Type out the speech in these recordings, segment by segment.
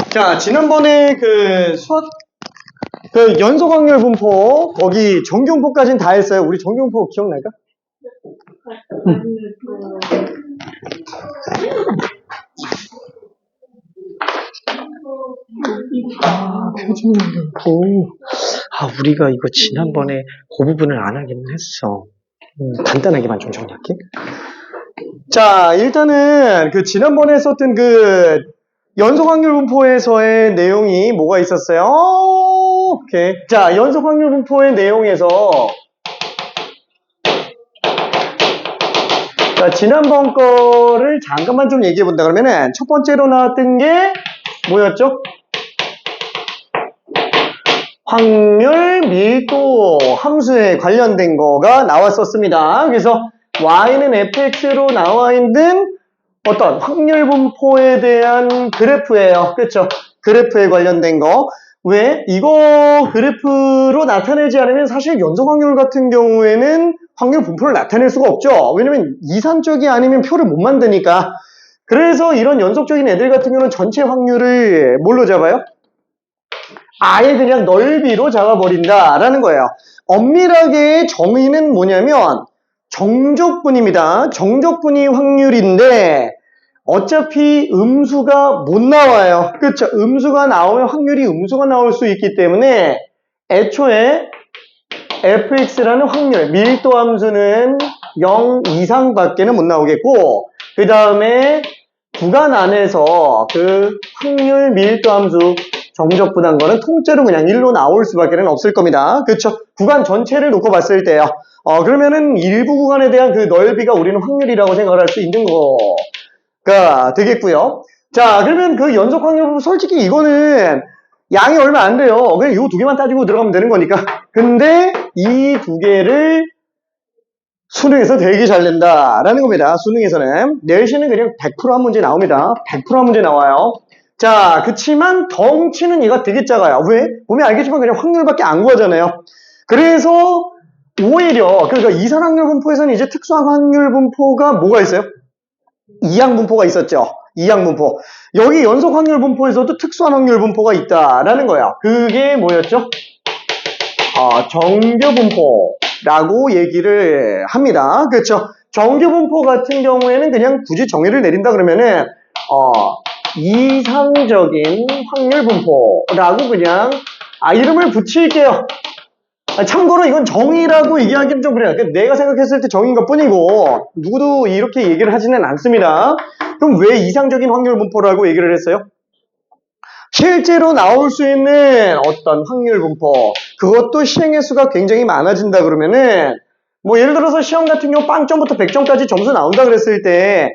자, 지난번에 연속 확률 분포, 거기 정규분포까지는 다 했어요. 우리 정규분포 기억날까? 표준정규분포. 우리가 이거 지난번에 그 부분을 안 하기는 했어. 간단하게만 좀 정리할게. 자, 일단은 지난번에 썼던 연속 확률 분포에서의 내용이 뭐가 있었어요? 오케이. 자, 연속 확률 분포의 내용에서 자, 지난번 거를 잠깐만 좀 얘기해 본다 그러면은 첫 번째로 나왔던 게 뭐였죠? 확률 밀도 함수에 관련된 거가 나왔었습니다. 그래서 y는 fx로 나와 있는 어떤 확률 분포에 대한 그래프예요. 그렇죠? 그래프에 관련된 거. 왜? 이거 그래프로 나타내지 않으면 사실 연속 확률 같은 경우에는 확률 분포를 나타낼 수가 없죠. 왜냐면 이산적이 아니면 표를 못 만드니까. 그래서 이런 연속적인 애들 같은 경우는 전체 확률을 뭘로 잡아요? 아예 그냥 넓이로 잡아버린다라는 거예요. 엄밀하게 정의는 뭐냐면 정적분입니다. 정적분이 확률인데 어차피 음수가 못 나와요. 그렇죠? 음수가 나오면 확률이 음수가 나올 수 있기 때문에 애초에 fx라는 확률, 밀도 함수는 0 이상밖에는 못 나오겠고 그 다음에 구간 안에서 확률 밀도 함수 정적분한 거는 통째로 그냥 1로 나올 수밖에 없을 겁니다. 그렇죠? 구간 전체를 놓고 봤을 때요. 그러면은 일부 구간에 대한 넓이가 우리는 확률이라고 생각을 할 수 있는 거가 되겠고요. 자, 그러면 연속 확률 솔직히 이거는 양이 얼마 안 돼요. 그냥 이 두 개만 따지고 들어가면 되는 거니까. 근데 이 두 개를 수능에서 되게 잘 낸다라는 겁니다. 수능에서는. 내신은 그냥 100%한 문제 나옵니다. 100%한 문제 나와요. 자, 그치만 덩치는 얘가 되게 작아요. 왜? 보면 알겠지만 그냥 확률밖에 안 구하잖아요. 그래서 오히려 그러니까 이산 확률 분포에서는 이제 특수한 확률 분포가 뭐가 있어요? 이항 분포가 있었죠. 이항 분포. 여기 연속 확률 분포에서도 특수한 확률 분포가 있다라는 거예요. 그게 뭐였죠? 정규 분포라고 얘기를 합니다. 그렇죠? 정규 분포 같은 경우에는 그냥 굳이 정의를 내린다 그러면은 이상적인 확률 분포라고 그냥 이름을 붙일게요. 참고로 이건 정의라고 얘기하기는 좀 그래요. 내가 생각했을 때 정의인 것 뿐이고 누구도 이렇게 얘기를 하지는 않습니다. 그럼 왜 이상적인 확률 분포라고 얘기를 했어요? 실제로 나올 수 있는 어떤 확률 분포, 그것도 시행의 수가 굉장히 많아진다 그러면은 예를 들어서 시험 같은 경우 0점부터 100점까지 점수 나온다 그랬을 때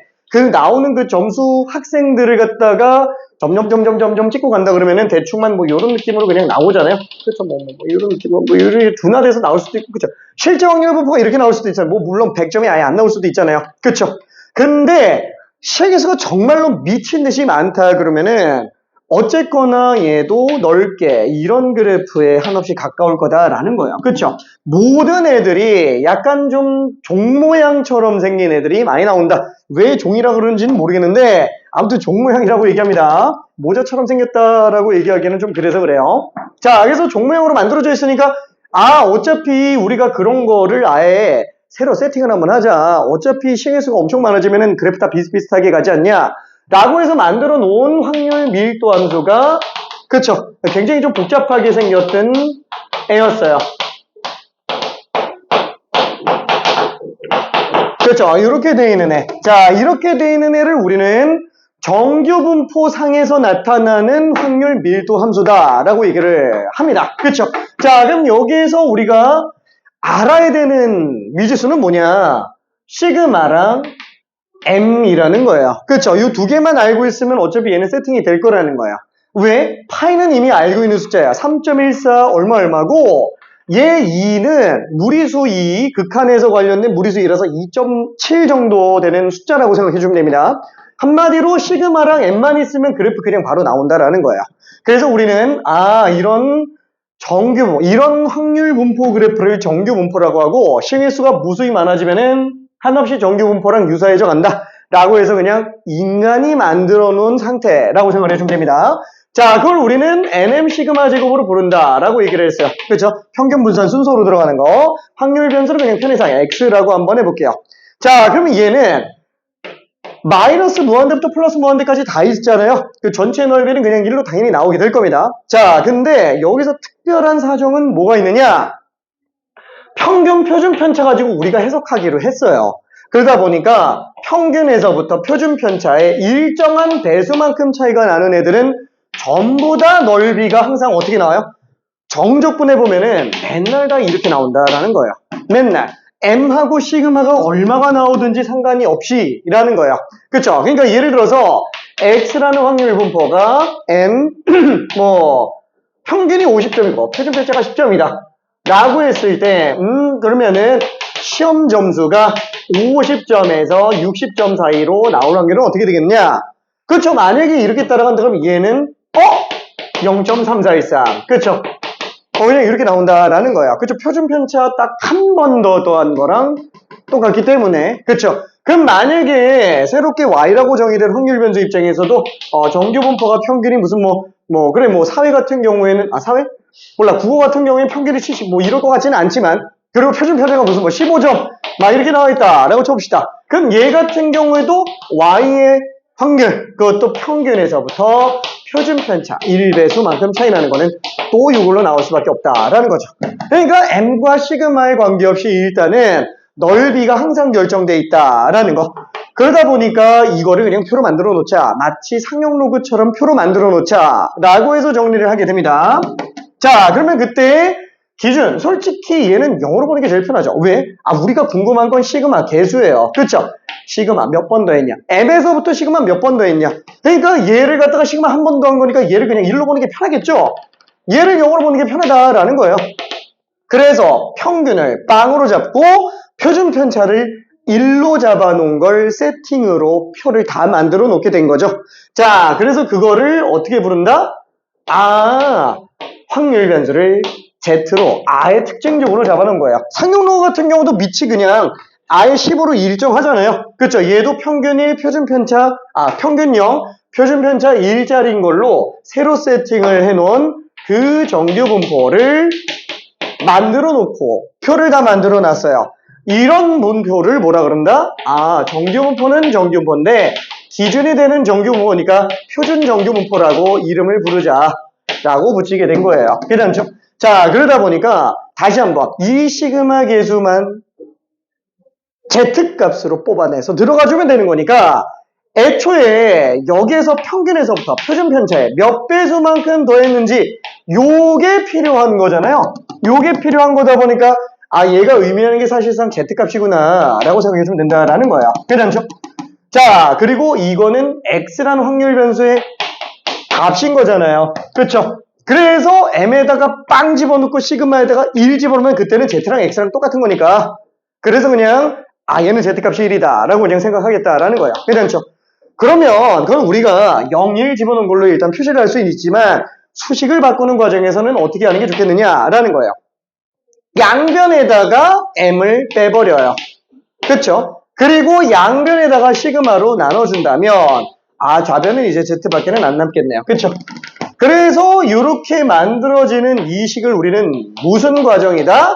나오는 점수 학생들을 갖다가 점점 찍고 간다 그러면은 대충만 요런 느낌으로 그냥 나오잖아요. 그렇죠. 요런 느낌으로 요런 둔화돼서 나올 수도 있고, 그렇죠. 실제 확률 분포가 이렇게 나올 수도 있잖아요. 물론 100점이 아예 안 나올 수도 있잖아요. 그렇죠. 근데 시행의 수가 정말로 미친 듯이 많다 그러면은 어쨌거나 얘도 넓게 이런 그래프에 한없이 가까울 거다라는 거예요. 그렇죠? 모든 애들이 약간 좀 종 모양처럼 생긴 애들이 많이 나온다. 왜 종이라 그러는지는 모르겠는데 아무튼 종 모양이라고 얘기합니다. 모자처럼 생겼다라고 얘기하기에는 좀 그래서 그래요. 자, 그래서 종 모양으로 만들어져 있으니까 어차피 우리가 그런 거를 아예 새로 세팅을 한번 하자. 어차피 시행의 수가 엄청 많아지면은 그래프 다 비슷비슷하게 가지 않냐? 라고 해서 만들어 놓은 확률 밀도 함수가 그렇죠. 굉장히 좀 복잡하게 생겼던 애였어요. 그렇죠. 이렇게 되어 있는 애. 자, 이렇게 되어 있는 애를 우리는 정규 분포 상에서 나타나는 확률 밀도 함수다라고 얘기를 합니다. 그렇죠. 자, 그럼 여기에서 우리가 알아야 되는 미지수는 뭐냐? 시그마랑 m이라는 거예요. 그렇죠. 이 두 개만 알고 있으면 어차피 얘는 세팅이 될 거라는 거야. 왜? 파이는 이미 알고 있는 숫자야. 3.14 얼마고 얘 2는 무리수 2, 극한에서 관련된 무리수 2라서 2.7 정도 되는 숫자라고 생각해 주면 됩니다. 한마디로 시그마랑 m만 있으면 그래프 그냥 바로 나온다라는 거예요. 그래서 우리는 이런 이런 확률 분포 그래프를 정규 분포라고 하고 시행의 수가 무수히 많아지면은 한없이 정규 분포랑 유사해져 간다 라고 해서 그냥 인간이 만들어 놓은 상태라고 생각을 해주면 됩니다. 자, 그걸 우리는 NM 시그마 제곱으로 부른다라고 얘기를 했어요. 그렇죠? 평균 분산 순서로 들어가는 거. 확률 변수를 그냥 편의상 X라고 한번 해볼게요. 자, 그러면 얘는 마이너스 무한대부터 플러스 무한대까지 다 있잖아요. 그 전체 넓이는 그냥 1로 당연히 나오게 될 겁니다. 자, 근데 여기서 특별한 사정은 뭐가 있느냐? 평균 표준 편차 가지고 우리가 해석하기로 했어요. 그러다 보니까 평균에서부터 표준 편차의 일정한 배수만큼 차이가 나는 애들은 전부 다 넓이가 항상 어떻게 나와요? 정적분해 보면은 맨날 다 이렇게 나온다라는 거예요. 맨날. M하고 시그마가 얼마가 나오든지 상관이 없이 라는 거예요. 그쵸? 그러니까 예를 들어서 X라는 확률 분포가 M, 평균이 50점이고 표준 편차가 10점이다. 라고 했을 때, 그러면은 시험 점수가 50점에서 60점 사이로 나올 확률은 어떻게 되겠냐? 그쵸? 만약에 이렇게 따라간다 그러면 얘는, 0.3413. 그쵸? 그냥 이렇게 나온다라는 거야. 그쵸? 표준 편차 딱 한 번 더 더한 거랑 똑같기 때문에. 그쵸? 그럼 만약에 새롭게 Y라고 정의된 확률 변수 입장에서도, 정규 분포가 평균이 무슨 사회 같은 경우에는, 사회? 몰라, 국어 같은 경우에는 평균이 70, 이럴 것 같지는 않지만, 그리고 표준 편차가 무슨 15점, 이렇게 나와 있다라고 쳐봅시다. 그럼 얘 같은 경우에도 Y의 확률, 그것도 평균에서부터 표준 편차 1배수만큼 차이 나는 거는 또 이걸로 나올 수밖에 없다라는 거죠. 그러니까 M과 시그마에 관계없이 일단은 넓이가 항상 결정돼 있다라는 거. 그러다 보니까 이거를 그냥 표로 만들어 놓자. 마치 상용 로그처럼 표로 만들어 놓자. 라고 해서 정리를 하게 됩니다. 자, 그러면 그때 기준, 솔직히 얘는 영어로 보는 게 제일 편하죠. 왜? 우리가 궁금한 건 시그마 개수예요. 그쵸? 시그마 몇 번 더 했냐? M에서부터 시그마 몇 번 더 했냐? 그러니까 얘를 갖다가 시그마 한 번 더 한 거니까 얘를 그냥 1로 보는 게 편하겠죠? 얘를 영어로 보는 게 편하다라는 거예요. 그래서 평균을 빵으로 잡고 표준 편차를 1로 잡아놓은 걸 세팅으로 표를 다 만들어 놓게 된 거죠. 자, 그래서 그거를 어떻게 부른다? 확률 변수를 Z로 아예 특징적으로 잡아놓은 거예요. 상용로그 같은 경우도 밑이 그냥 아예 10으로 일정하잖아요. 그렇죠? 얘도 평균 1, 표준 편차, 평균 0, 표준 편차 1짜리인 걸로 새로 세팅을 해놓은 그 정규 분포를 만들어 놓고 표를 다 만들어 놨어요. 이런 분표를 뭐라 그런다? 정규 분포는 정규 분포인데 기준이 되는 정규 분포니까 표준 정규 분포라고 이름을 부르자라고 붙이게 된 거예요. 괜찮죠? 자, 그러다 보니까 다시 한번 이 시그마 계수만 Z값으로 뽑아내서 들어가주면 되는 거니까 애초에 여기에서 평균에서부터 표준 편차에 몇 배수만큼 더했는지 요게 필요한 거잖아요. 요게 필요한 거다 보니까 얘가 의미하는 게 사실상 Z값이구나 라고 생각해주면 된다라는 거예요. 괜찮죠? 자, 그리고 이거는 X라는 확률 변수의 값인 거잖아요. 그렇죠? 그래서 M에다가 빵 집어넣고 시그마에다가 1 집어넣으면 그때는 Z랑 X랑 똑같은 거니까 그래서 그냥 얘는 Z값이 1이다 라고 그냥 생각하겠다라는 거예요. 괜찮죠? 그러면 그건 우리가 0, 1 집어넣은 걸로 일단 표시를 할 수는 있지만 수식을 바꾸는 과정에서는 어떻게 하는 게 좋겠느냐라는 거예요. 양변에다가 M을 빼버려요. 그렇죠? 그리고 양변에다가 시그마로 나눠준다면 좌변은 이제 Z밖에는 안 남겠네요. 그렇죠? 그래서 이렇게 만들어지는 이 식을 우리는 무슨 과정이다?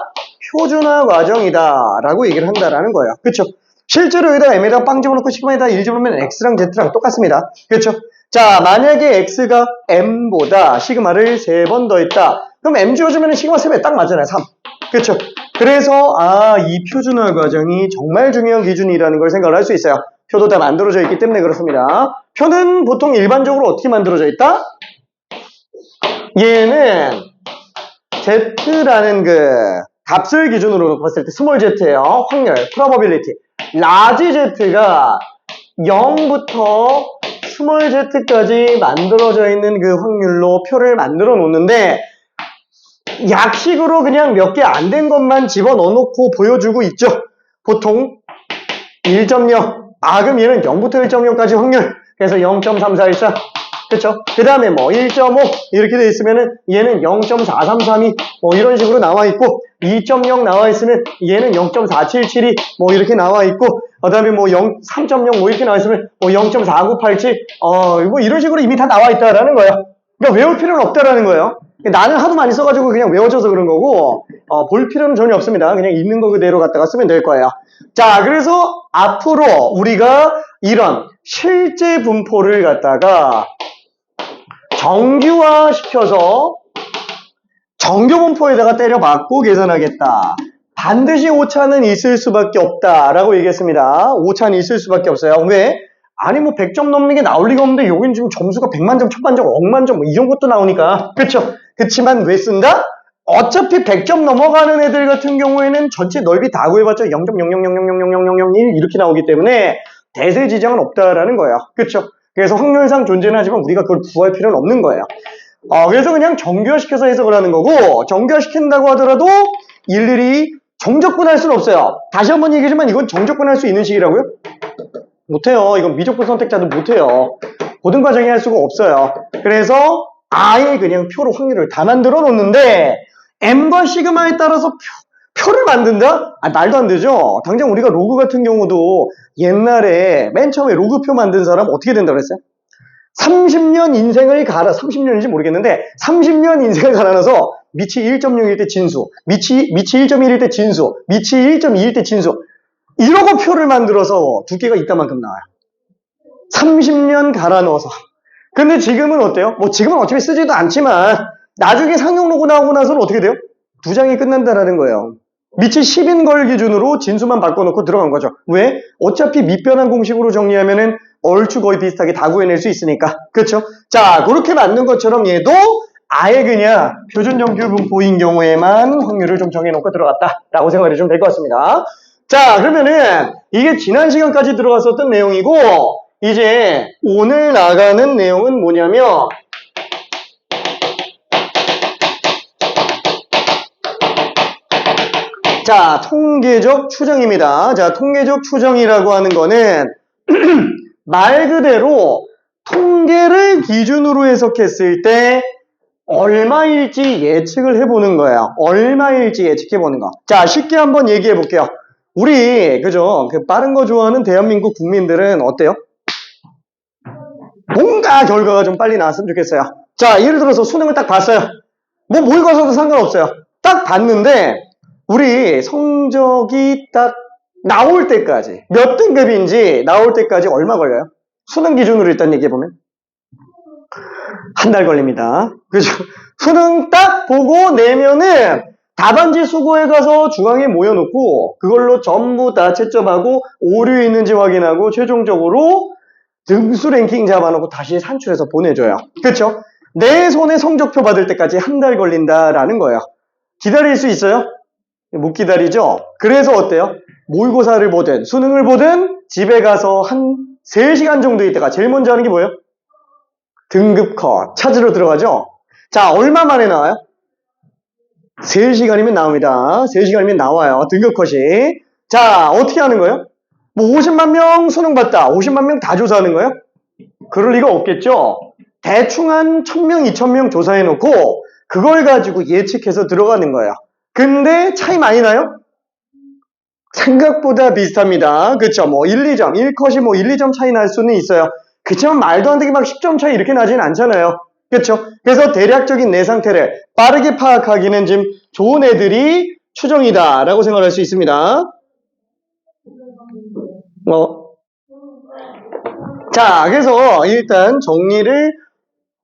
표준화 과정이다 라고 얘기를 한다라는 거예요. 그렇죠? 실제로 여기다 M에다가 빵 집어넣고 시그마에다가 1 집어넣으면 X랑 Z랑 똑같습니다. 그렇죠? 자, 만약에 X가 M보다 시그마를 3번 더했다. 그럼 M 지워주면 시그마 3배 딱 맞잖아요. 3. 그렇죠? 그래서 이 표준화 과정이 정말 중요한 기준이라는 걸 생각을 할 수 있어요. 표도 다 만들어져 있기 때문에 그렇습니다. 표는 보통 일반적으로 어떻게 만들어져 있다? 얘는 Z라는 그 값을 기준으로 봤을 때 스몰 Z예요. 확률, probability. 라지 Z가 0부터 스몰 Z까지 만들어져 있는 그 확률로 표를 만들어 놓는데 약식으로 그냥 몇 개 안 된 것만 집어넣어 놓고 보여주고 있죠. 보통 1.0. 그럼 얘는 0부터 1.0까지 확률. 그래서 0.3414. 그쵸? 그 다음에 뭐 1.5 이렇게 돼 있으면은 얘는 0.4332 뭐 이런 식으로 나와 있고 2.0 나와 있으면 얘는 0.477이 뭐 이렇게 나와 있고 그 다음에 뭐 3.0 뭐 이렇게 나와 있으면 뭐 0.4987 뭐 이런 식으로 이미 다 나와 있다라는 거예요. 그러니까 외울 필요는 없다라는 거예요. 나는 하도 많이 써가지고 그냥 외워져서 그런 거고 볼 필요는 전혀 없습니다. 그냥 있는 거 그대로 갖다가 쓰면 될 거예요. 자, 그래서 앞으로 우리가 이런 실제 분포를 갖다가 정규화 시켜서 정규 분포에다가 때려박고 계산하겠다. 반드시 오차는 있을 수밖에 없다라고 얘기했습니다. 오차는 있을 수밖에 없어요. 왜? 아니 뭐 100점 넘는 게 나올 리가 없는데 여기는 지금 점수가 100만 점, 1000만 점, 억만 점 뭐 이런 것도 나오니까 그렇죠? 그치만 왜 쓴다? 어차피 100점 넘어가는 애들 같은 경우에는 전체 넓이 다 구해봤자 0.000000001 이렇게 나오기 때문에 대세 지장은 없다라는 거예요. 그렇죠? 그래서 확률상 존재는 하지만 우리가 그걸 구할 필요는 없는 거예요. 그래서 그냥 정규화시켜서 해석을 하는 거고 정규화시킨다고 하더라도 일일이 정적분할 수는 없어요. 다시 한번 얘기하지만 이건 정적분할 수 있는 식이라고요? 못해요. 이건 미적분 선택자도 못해요. 고등 과정이 할 수가 없어요. 그래서 아예 그냥 표로 확률을 다 만들어 놓는데 M과 시그마에 따라서 표를 만든다? 말도 안 되죠. 당장 우리가 로그 같은 경우도 옛날에 맨 처음에 로그표 만든 사람 어떻게 된다고 그랬어요? 30년 인생을 30년인지 모르겠는데 30년 인생을 갈아넣어서 미치 1.0일 때 진수, 미치 1.1일 때 진수, 미치 1.2일 때 진수 이러고 표를 만들어서 두께가 이따만큼 나와요. 30년 갈아 넣어서. 근데 지금은 어때요? 뭐 지금은 어차피 쓰지도 않지만 나중에 상용 로고 나오고 나서는 어떻게 돼요? 2장이 끝난다라는 거예요. 미치 10인 걸 기준으로 진수만 바꿔놓고 들어간 거죠. 왜? 어차피 밑변환 공식으로 정리하면은 얼추 거의 비슷하게 다 구해낼 수 있으니까. 그렇죠? 자, 그렇게 만든 것처럼 얘도 아예 그냥 표준 정규 분포인 경우에만 확률을 좀 정해놓고 들어갔다라고 생각해 주시면 될 것 같습니다. 자, 그러면은 이게 지난 시간까지 들어갔었던 내용이고 이제 오늘 나가는 내용은 뭐냐면 자, 통계적 추정입니다. 자, 통계적 추정이라고 하는 거는 말 그대로 통계를 기준으로 해석했을 때 얼마일지 예측을 해보는 거예요. 얼마일지 예측해보는 거. 자, 쉽게 한번 얘기해 볼게요. 우리, 그죠? 그 빠른 거 좋아하는 대한민국 국민들은 어때요? 뭔가 결과가 좀 빨리 나왔으면 좋겠어요. 자, 예를 들어서 수능을 딱 봤어요. 뭐 모의고사도 상관없어요. 딱 봤는데 우리 성적이 딱 나올 때까지 몇 등급인지 나올 때까지 얼마 걸려요? 수능 기준으로 일단 얘기해보면 한 달 걸립니다. 그죠? 수능 딱 보고 내면은 답안지 수고해 가서 중앙에 모여놓고 그걸로 전부 다 채점하고 오류 있는지 확인하고 최종적으로 등수 랭킹 잡아놓고 다시 산출해서 보내줘요. 그렇죠? 내 손에 성적표 받을 때까지 한 달 걸린다라는 거예요. 기다릴 수 있어요? 못 기다리죠? 그래서 어때요? 모의고사를 보든 수능을 보든 집에 가서 한 3시간 정도 있다가 제일 먼저 하는 게 뭐예요? 등급 컷 찾으러 들어가죠? 자, 얼마 만에 나와요? 3시간이면 나옵니다. 3시간이면 나와요. 등급 컷이. 자, 어떻게 하는 거예요? 뭐 50만 명 수능 봤다. 50만 명 다 조사하는 거예요? 그럴 리가 없겠죠? 대충 한 1000명, 2000명 조사해놓고 그걸 가지고 예측해서 들어가는 거예요. 근데 차이 많이 나요? 생각보다 비슷합니다. 그쵸? 뭐 1, 2점, 1컷이 뭐 1, 2점 차이 날 수는 있어요. 그치만 말도 안 되게 막 10점 차이 이렇게 나지는 않잖아요. 그쵸? 그래서 대략적인 내 상태를 빠르게 파악하기는 좀 좋은 애들이 추정이다 라고 생각할 수 있습니다. 자, 그래서 일단 정리를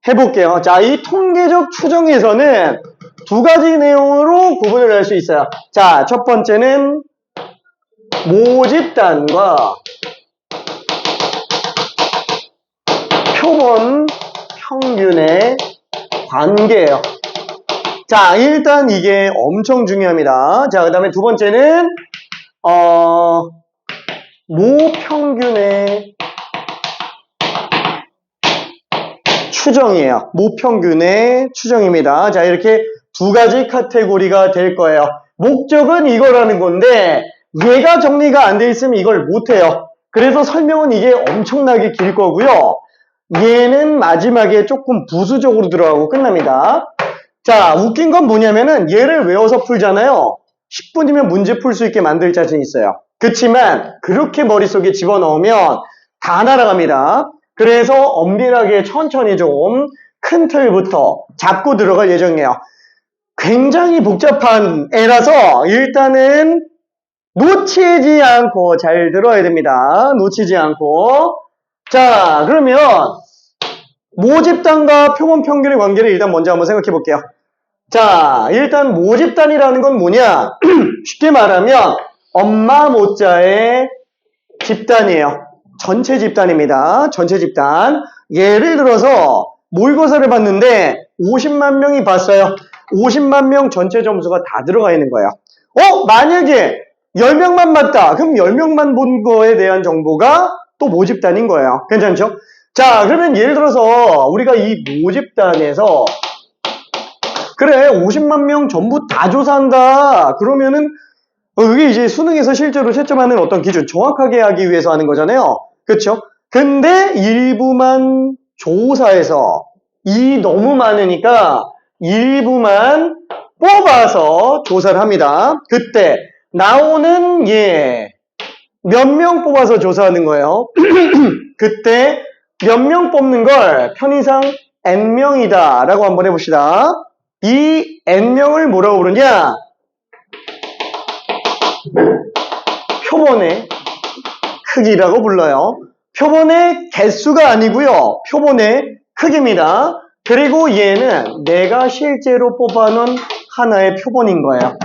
해볼게요. 자, 이 통계적 추정에서는 두 가지 내용으로 구분을 할 수 있어요. 자, 첫 번째는 모집단과 표본 평균의 관계예요. 자, 일단 이게 엄청 중요합니다. 자, 그 다음에 두 번째는 모평균의 추정이에요. 모평균의 추정입니다. 자, 이렇게 두 가지 카테고리가 될 거예요. 목적은 이거라는 건데 얘가 정리가 안 돼 있으면 이걸 못해요. 그래서 설명은 이게 엄청나게 길 거고요. 얘는 마지막에 조금 부수적으로 들어가고 끝납니다. 자, 웃긴 건 뭐냐면은 얘를 외워서 풀잖아요. 10분이면 문제 풀 수 있게 만들 자신 있어요. 그치만 그렇게 머릿속에 집어넣으면 다 날아갑니다. 그래서 엄밀하게 천천히 좀 큰 틀부터 잡고 들어갈 예정이에요. 굉장히 복잡한 애라서 일단은 놓치지 않고 잘 들어야 됩니다. 놓치지 않고. 자, 그러면 모집단과 표본 평균의 관계를 일단 먼저 한번 생각해 볼게요. 자, 일단 모집단이라는 건 뭐냐? 쉽게 말하면 엄마 모자의 집단이에요. 전체 집단입니다. 전체 집단. 예를 들어서 모의고사를 봤는데 50만 명이 봤어요. 50만 명 전체 점수가 다 들어가 있는 거예요. 만약에 10명만 봤다. 그럼 10명만 본 거에 대한 정보가 또 모집단인 거예요. 괜찮죠? 자, 그러면 예를 들어서 우리가 이 모집단에서 그래 50만 명 전부 다 조사한다. 그러면은 그게 이제 수능에서 실제로 채점하는 어떤 기준 정확하게 하기 위해서 하는 거잖아요. 그렇죠? 근데 일부만 조사해서 이 너무 많으니까 일부만 뽑아서 조사를 합니다. 그때 나오는 몇 명 뽑아서 조사하는 거예요. 그때 몇 명 뽑는 걸 편의상 n명이다 라고 한번 해봅시다. 이 n명을 뭐라고 부르냐? 표본의 크기라고 불러요. 표본의 개수가 아니고요. 표본의 크기입니다. 그리고 얘는 내가 실제로 뽑아놓은 하나의 표본인 거예요.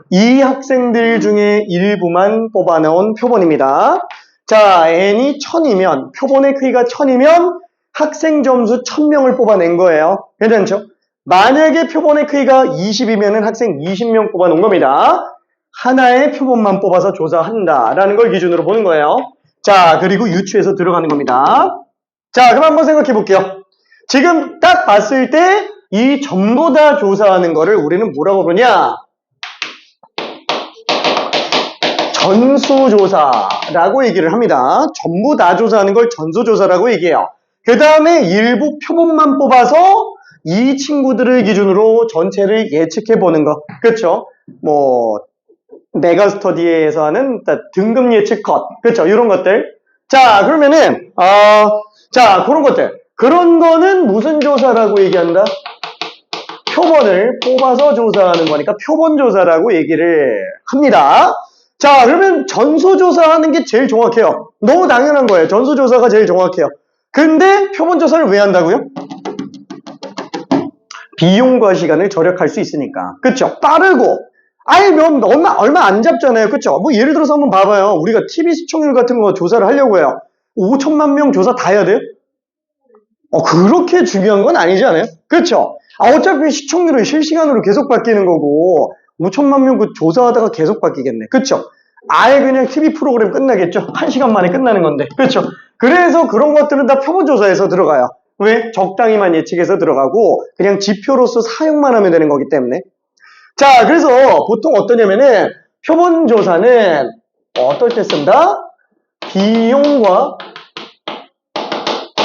이 학생들 중에 일부만 뽑아놓은 표본입니다. 자, n이 1000이면 표본의 크기가 1000이면 학생 점수 1000명을 뽑아낸 거예요. 괜찮죠? 만약에 표본의 크기가 20이면 학생 20명 뽑아놓은 겁니다. 하나의 표본만 뽑아서 조사한다라는 걸 기준으로 보는 거예요. 자, 그리고 유추해서 들어가는 겁니다. 자, 그럼 한번 생각해 볼게요. 지금 딱 봤을 때 이 전부 다 조사하는 거를 우리는 뭐라고 부르냐? 전수조사라고 얘기를 합니다. 전부 다 조사하는 걸 전수조사라고 얘기해요. 그 다음에 일부 표본만 뽑아서 이 친구들을 기준으로 전체를 예측해 보는 거. 그렇죠? 메가스터디에서 하는 등급 예측 컷. 그렇죠? 이런 것들. 자, 그러면은, 그런 것들. 그런 거는 무슨 조사라고 얘기한다? 표본을 뽑아서 조사하는 거니까 표본조사라고 얘기를 합니다. 자, 그러면 전수조사하는 게 제일 정확해요. 너무 당연한 거예요. 전수조사가 제일 정확해요. 근데 표본조사를 왜 한다고요? 비용과 시간을 절약할 수 있으니까. 그쵸? 빠르고. 얼마 안 잡잖아요. 그쵸? 예를 들어서 한번 봐봐요. 우리가 TV 시청률 같은 거 조사를 하려고 해요. 5천만 명 조사 다 해야 돼요? 그렇게 중요한 건 아니지 않아요? 그쵸? 어차피 시청률은 실시간으로 계속 바뀌는 거고, 5천만 명 그 조사하다가 계속 바뀌겠네. 그쵸? 아예 그냥 TV 프로그램 끝나겠죠? 1시간 만에 끝나는 건데. 그쵸? 그래서 그런 것들은 다 표본조사에서 들어가요. 왜? 적당히만 예측해서 들어가고, 그냥 지표로서 사용만 하면 되는 거기 때문에. 자, 그래서 보통 어떠냐면은, 표본조사는 어떨 때 쓴다? 비용과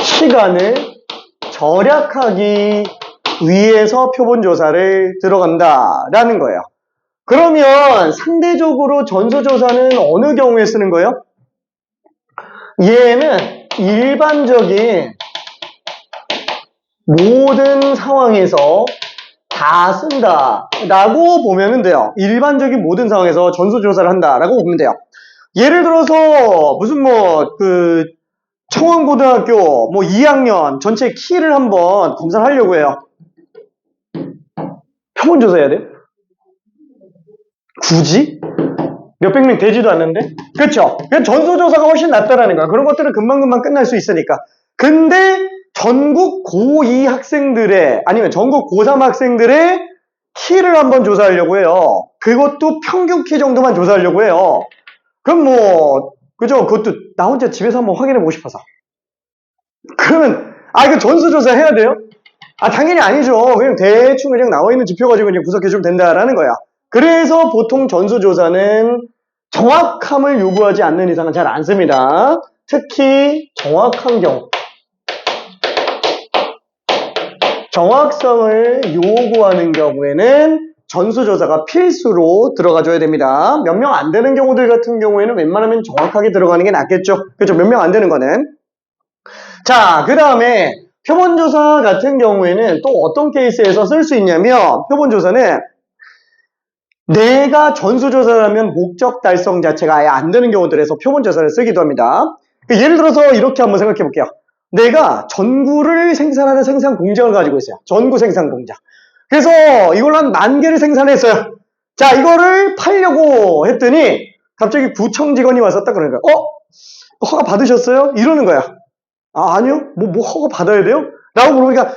시간을 절약하기 위해서 표본조사를 들어간다라는 거예요. 그러면 상대적으로 전수조사는 어느 경우에 쓰는 거예요? 얘는 일반적인 모든 상황에서 다 쓴다라고 보면 돼요. 일반적인 모든 상황에서 전수조사를 한다라고 보면 돼요. 예를 들어서 무슨 청원고등학교 2학년 전체 키를 한번 검사를 하려고 해요. 표본조사 해야 돼요? 굳이? 몇백 명 되지도 않는데? 그쵸? 그냥 전수조사가 훨씬 낫다라는 거야. 그런 것들은 금방금방 끝날 수 있으니까. 근데 전국 고2 학생들의 아니면 전국 고3 학생들의 키를 한번 조사하려고 해요. 그것도 평균 키 정도만 조사하려고 해요. 그럼 그죠? 그것도 나 혼자 집에서 한번 확인해보고 싶어서. 그러면 이거 전수조사 해야 돼요? 당연히 아니죠. 그냥 대충 나와 있는 지표 가지고 그냥 분석해주면 된다라는 거야. 그래서 보통 전수조사는 정확함을 요구하지 않는 이상은 잘 안 씁니다. 특히 정확한 경우. 정확성을 요구하는 경우에는 전수조사가 필수로 들어가줘야 됩니다. 몇 명 안 되는 경우들 같은 경우에는 웬만하면 정확하게 들어가는 게 낫겠죠. 그렇죠? 몇 명 안 되는 거는. 자, 그 다음에 표본조사 같은 경우에는 또 어떤 케이스에서 쓸 수 있냐면, 표본조사는 내가 전수조사라면 목적 달성 자체가 아예 안 되는 경우들에서 표본조사를 쓰기도 합니다. 예를 들어서 이렇게 한번 생각해 볼게요. 내가 전구를 생산하는 생산 공장을 가지고 있어요. 전구 생산 공장. 그래서 이걸로 한 10,000개를 생산했어요. 자, 이거를 팔려고 했더니 갑자기 구청 직원이 와서 딱 그러는 거야. 허가 받으셨어요? 이러는 거야. 아니요. 뭐 허가 받아야 돼요? 라고 물어보니까,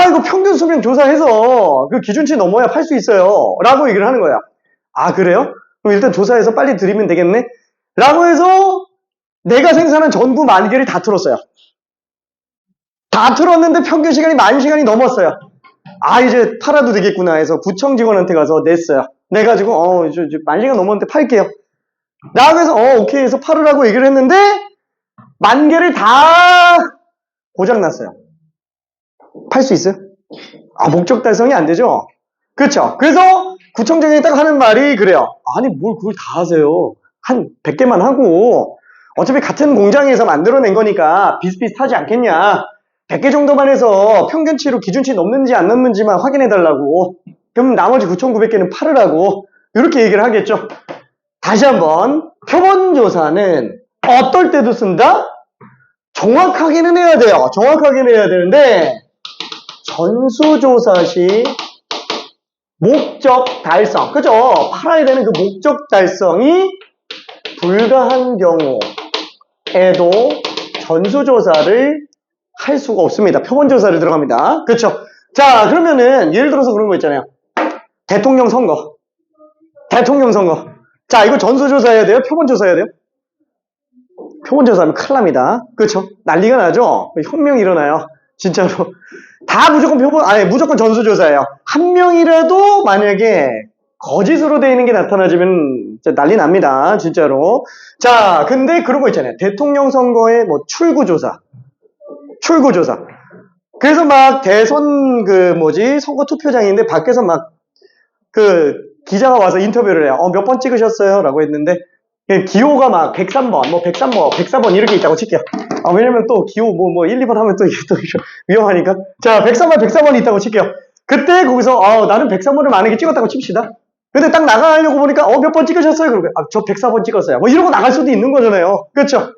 이거 평균 수명 조사해서 그 기준치 넘어야 팔 수 있어요. 라고 얘기를 하는 거야. 그래요? 그럼 일단 조사해서 빨리 드리면 되겠네? 라고 해서 내가 생산한 전구 10,000개를 다 틀었어요. 다 틀었는데 평균 시간이 10,000시간이 넘었어요. 이제 팔아도 되겠구나 해서 구청 직원한테 가서 냈어요. 내가지고, 이제 10,000시간 넘었는데 팔게요. 라고 해서, 오케이 해서 팔으라고 얘기를 했는데, 10,000개를 다 고장났어요. 팔 수 있어요? 목적 달성이 안 되죠? 그렇죠? 그래서 구청장이 딱 하는 말이 그래요. 아니, 뭘 그걸 다 하세요. 한 100개만 하고, 어차피 같은 공장에서 만들어낸 거니까 비슷비슷하지 않겠냐. 100개 정도만 해서 평균치로 기준치 넘는지 안 넘는지만 확인해달라고. 그럼 나머지 9,900개는 팔으라고. 이렇게 얘기를 하겠죠. 다시 한번. 표본조사는 어떨 때도 쓴다? 정확하게는 해야 돼요. 정확하게는 해야 되는데, 전수조사 시 목적 달성. 그죠? 팔아야 되는 그 목적 달성이 불가한 경우에도 전수조사를 할 수가 없습니다. 표본조사를 들어갑니다. 그렇죠? 자, 그러면은 예를 들어서 그런 거 있잖아요. 대통령 선거. 자, 이거 전수조사해야 돼요? 표본조사해야 돼요? 표본조사하면 큰일 납니다. 그렇죠? 난리가 나죠? 혁명이 일어나요. 진짜로. 다 무조건 전수조사예요. 한 명이라도 만약에 거짓으로 되어 있는 게 나타나지면 진짜 난리 납니다. 진짜로. 자, 근데 그런 거 있잖아요. 대통령 선거의 출구조사. 그래서 막 대선 선거 투표장인데 밖에서 막 기자가 와서 인터뷰를 해요. 몇 번 찍으셨어요? 라고 했는데 기호가 막 103번, 104번 이렇게 있다고 칠게요. 왜냐면 또 기호 1, 2번 하면 또 위험하니까. 자, 104번이 있다고 칠게요. 그때 거기서 나는 103번을 만약에 찍었다고 칩시다. 근데 딱 나가려고 보니까 몇 번 찍으셨어요? 그러고 저 104번 찍었어요. 이러고 나갈 수도 있는 거잖아요. 그렇죠?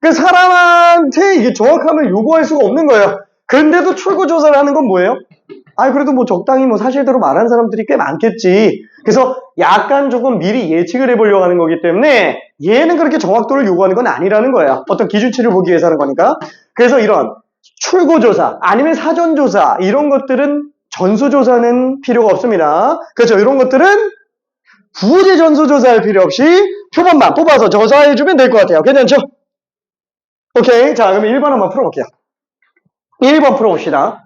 그 사람한테 이게 정확함을 요구할 수가 없는 거예요. 그런데도 출구조사를 하는 건 뭐예요? 그래도 적당히 사실대로 말하는 사람들이 꽤 많겠지. 그래서 약간 조금 미리 예측을 해보려고 하는 거기 때문에 얘는 그렇게 정확도를 요구하는 건 아니라는 거예요. 어떤 기준치를 보기 위해서 하는 거니까. 그래서 이런 출구조사 아니면 사전조사 이런 것들은 전수조사는 필요가 없습니다. 그렇죠? 이런 것들은 굳이 전수조사할 필요 없이 표본만 뽑아서 조사해주면 될 것 같아요. 괜찮죠? 오케이. 자, 그러면 1번 한번 풀어볼게요. 1번 풀어봅시다.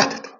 됐다.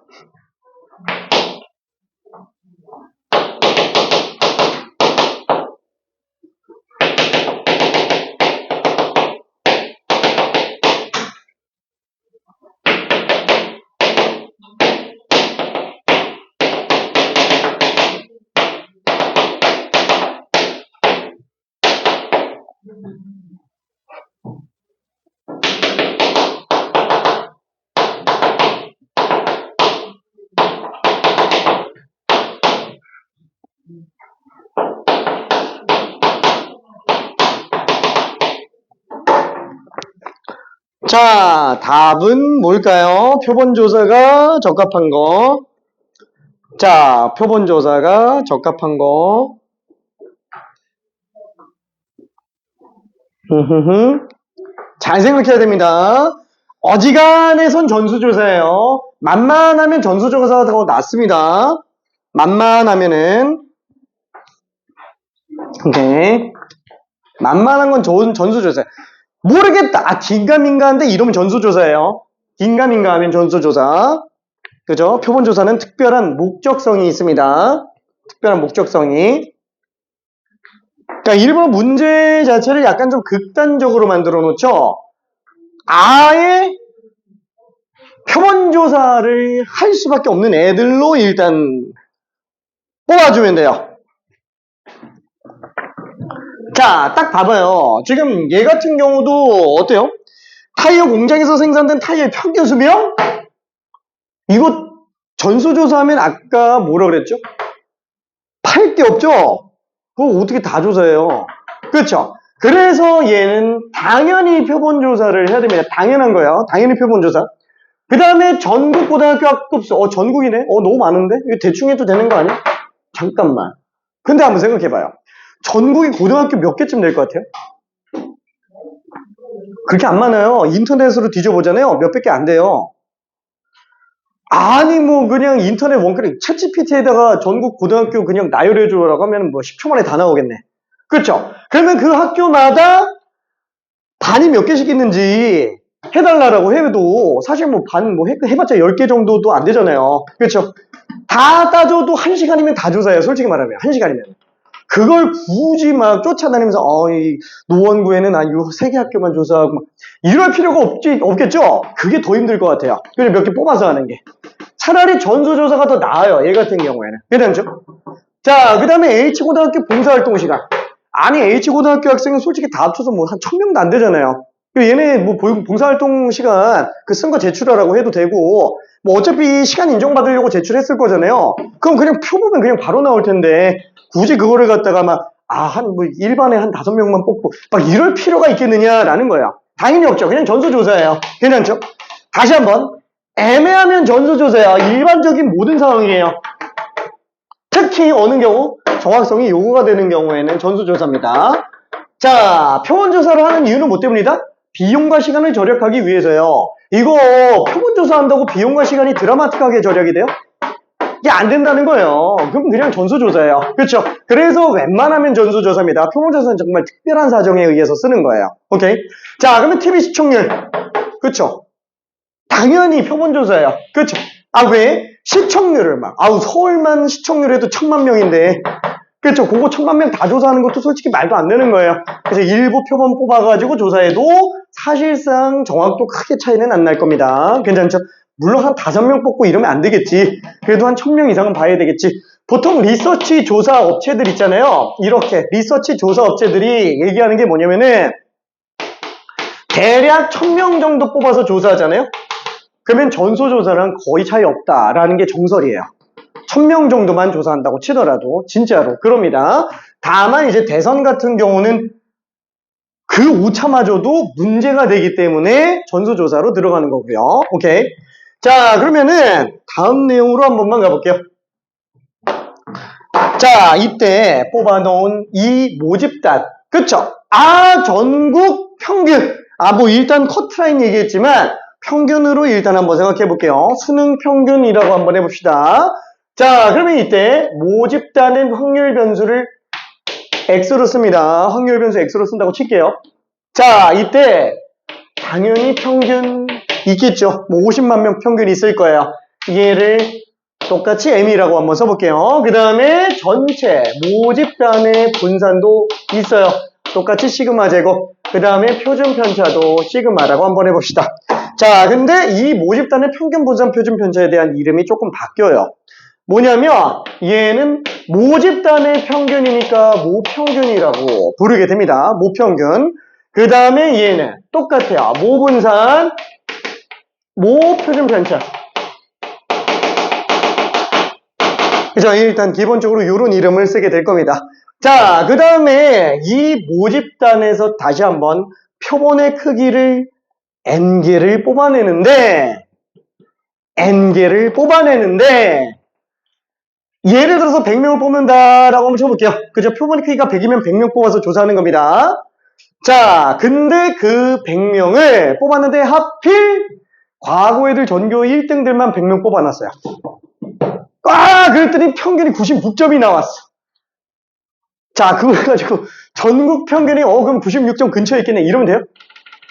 자, 답은 뭘까요? 표본조사가 적합한 거. 자, 표본조사가 적합한 거. 잘 생각해야 됩니다. 어지간해선 전수조사예요. 만만하면 전수조사가 더 낫습니다. 만만하면은. 오케이. 만만한 건 좋은 전수조사예요. 모르겠다. 긴가민가한데 이러면 전수조사예요. 긴가민가 하면 전수조사. 그죠? 표본조사는 특별한 목적성이 있습니다. 특별한 목적성이. 그러니까 일부러 문제 자체를 약간 좀 극단적으로 만들어 놓죠. 아예 표본조사를 할 수밖에 없는 애들로 일단 뽑아주면 돼요. 자, 딱 봐봐요. 지금 얘 같은 경우도 어때요? 타이어 공장에서 생산된 타이어의 평균 수명? 이거 전수조사하면 아까 뭐라 그랬죠? 팔 게 없죠? 그거 어떻게 다 조사해요? 그렇죠? 그래서 얘는 당연히 표본조사를 해야 됩니다. 당연한 거예요. 당연히 표본조사. 그 다음에 전국 고등학교 학급수. 전국이네? 너무 많은데? 이거 대충 해도 되는 거 아니야? 잠깐만. 근데 한번 생각해봐요. 전국이 고등학교 몇 개쯤 될 것 같아요? 그렇게 안 많아요. 인터넷으로 뒤져보잖아요. 몇백 개 안 돼요. 아니 뭐 그냥 인터넷 원클릭 챗GPT에다가 전국 고등학교 그냥 나열해줘라고 하면 뭐 10초 만에 다 나오겠네. 그렇죠? 그러면 그 학교마다 반이 몇 개씩 있는지 해달라고 해도 사실 뭐 반 뭐 해봤자 10개 정도도 안 되잖아요. 그렇죠? 다 따져도 1시간이면 다 조사해요. 솔직히 말하면 1시간이면. 그걸 굳이 막 쫓아다니면서 이 노원구에는 한 요 3개 학교만 조사하고 막 이럴 필요가 없겠죠? 그게 더 힘들 것 같아요. 그래서 몇 개 뽑아서 하는 게. 차라리 전수조사가 더 나아요. 얘 같은 경우에는. 괜찮죠? 자, 그 다음에 H고등학교 봉사활동 시간. 아니 H고등학교 학생은 솔직히 다 합쳐서 뭐 한 1000명도 안 되잖아요. 얘네 뭐 봉사활동 시간 그 쓴 거 제출하라고 해도 되고 뭐 어차피 시간 인정받으려고 제출했을 거잖아요. 그럼 그냥 표 보면 그냥 바로 나올 텐데 굳이 그거를 갖다가 막 한 뭐 일반에 한 5명만 뽑고 막 이럴 필요가 있겠느냐라는 거야. 당연히 없죠. 그냥 전수조사예요. 괜찮죠? 다시 한번 애매하면 전수조사예요. 일반적인 모든 상황이에요. 특히 어느 경우 정확성이 요구가 되는 경우에는 전수조사입니다. 자, 표본조사를 하는 이유는 뭐 때문이다? 비용과 시간을 절약하기 위해서요. 이거 표본조사 한다고 비용과 시간이 드라마틱하게 절약이 돼요? 이게 안 된다는 거예요. 그럼 그냥 전수조사예요. 그렇죠? 그래서 웬만하면 전수조사입니다. 표본조사는 정말 특별한 사정에 의해서 쓰는 거예요. 오케이? 자, 그러면 TV 시청률. 그렇죠? 당연히 표본조사예요. 그렇죠? 왜? 시청률을 서울만 시청률에도 1000만 명인데 그렇죠? 그거 1000만 명 다 조사하는 것도 솔직히 말도 안 되는 거예요. 그래서 일부 표본 뽑아가지고 조사해도 사실상 정확도 크게 차이는 안 날 겁니다. 괜찮죠? 물론 한 5명 뽑고 이러면 안 되겠지. 그래도 한 1000명 이상은 봐야 되겠지. 보통 리서치 조사 업체들 있잖아요. 이렇게 리서치 조사 업체들이 얘기하는 게 뭐냐면은 대략 1000명 정도 뽑아서 조사하잖아요. 그러면 전수조사랑 거의 차이 없다라는 게 정설이에요. 1000명 정도만 조사한다고 치더라도 진짜로 그럽니다. 다만 이제 대선 같은 경우는 그 오차마저도 문제가 되기 때문에 전수조사로 들어가는 거고요. 오케이. 자, 그러면은 다음 내용으로 한 번만 가볼게요. 자, 이때 뽑아놓은 이 모집단. 그쵸? 전국 평균. 뭐 일단 커트라인 얘기했지만 평균으로 일단 한번 생각해 볼게요. 수능 평균이라고 한번 해봅시다. 자, 그러면 이때 모집단은 확률 변수를 x로 씁니다. 확률 변수 x로 쓴다고 칠게요. 자, 이때 당연히 평균 있겠죠. 뭐 50만 명 평균 있을 거예요. 얘를 똑같이 m이라고 한번 써볼게요. 그 다음에 전체 모집단의 분산도 있어요. 똑같이 시그마 제곱. 그 다음에 표준 편차도 시그마라고 한번 해봅시다. 자, 근데 이 모집단의 평균 분산 표준 편차에 대한 이름이 조금 바뀌어요. 뭐냐면 얘는 모집단의 평균이니까 모평균이라고 부르게 됩니다. 모평균. 그 다음에 얘는 똑같아요. 모분산, 모표준 편차. 그죠? 일단 기본적으로 이런 이름을 쓰게 될 겁니다. 자, 그 다음에 이 모집단에서 다시 한번 표본의 크기를 n개를 뽑아내는데 예를 들어서 100명을 뽑는다라고 한번 쳐볼게요. 그죠? 표본의 크기가 100이면 100명 뽑아서 조사하는 겁니다. 자, 근데 그 100명을 뽑았는데 하필 과거 애들 전교 1등들만 100명 뽑아놨어요. 그랬더니 평균이 96점이 나왔어. 자, 그걸 가지고 전국 평균이 그럼 96점 근처에 있겠네 이러면 돼요?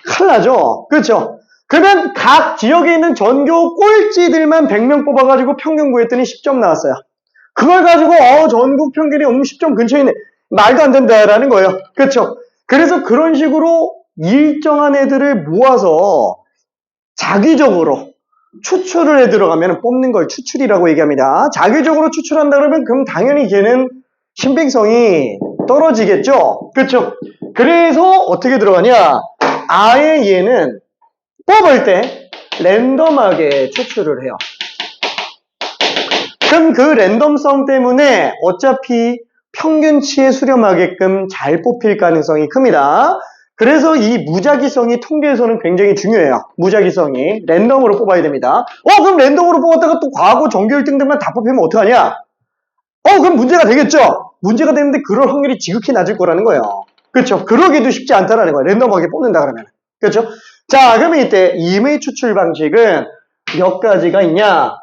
큰일 나죠? 그렇죠? 그러면 각 지역에 있는 전교 꼴찌들만 100명 뽑아가지고 평균 구했더니 10점 나왔어요. 그걸 가지고 전국 평균이 10점 근처에 있네. 말도 안 된다라는 거예요. 그렇죠? 그래서 그런 식으로 일정한 애들을 모아서 자기적으로 추출을 해 들어가면 뽑는 걸 추출이라고 얘기합니다. 자기적으로 추출한다 그러면 그럼 당연히 걔는 신빙성이 떨어지겠죠? 그렇죠? 그래서 어떻게 들어가냐? 아예 얘는 뽑을 때 랜덤하게 추출을 해요. 그럼 그 랜덤성 때문에 어차피 평균치에 수렴하게끔 잘 뽑힐 가능성이 큽니다. 그래서 이 무작위성이 통계에서는 굉장히 중요해요. 무작위성이. 랜덤으로 뽑아야 됩니다. 그럼 랜덤으로 뽑았다가 또 과거 전교 1등들만 다 뽑히면 어떡하냐? 그럼 문제가 되겠죠? 문제가 되는데 그럴 확률이 지극히 낮을 거라는 거예요. 그렇죠? 그러기도 쉽지 않다라는 거예요. 랜덤하게 뽑는다 그러면. 그렇죠? 자, 그러면 이때 임의 추출 방식은 몇 가지가 있냐?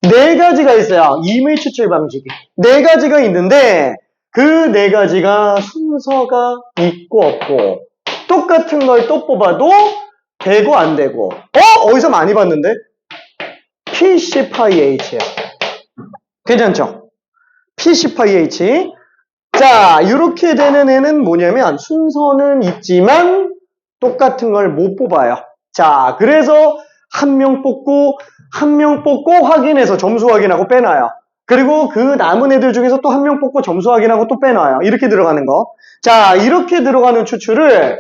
4가지가 있어요. 임의 추출 방식이. 4가지가 있는데 그 4가지가 순서가 있고 없고 똑같은 걸 또 뽑아도 되고 안 되고 어디서 많이 봤는데? PC파이H야. 괜찮죠? PC파이H. 자, 이렇게 되는 애는 뭐냐면 순서는 있지만 똑같은 걸 못 뽑아요. 자, 그래서 한 명 뽑고 확인해서 점수 확인하고 빼놔요. 그리고 그 남은 애들 중에서 또 한 명 뽑고 점수 확인하고 또 빼놔요. 이렇게 들어가는 거. 자, 이렇게 들어가는 추출을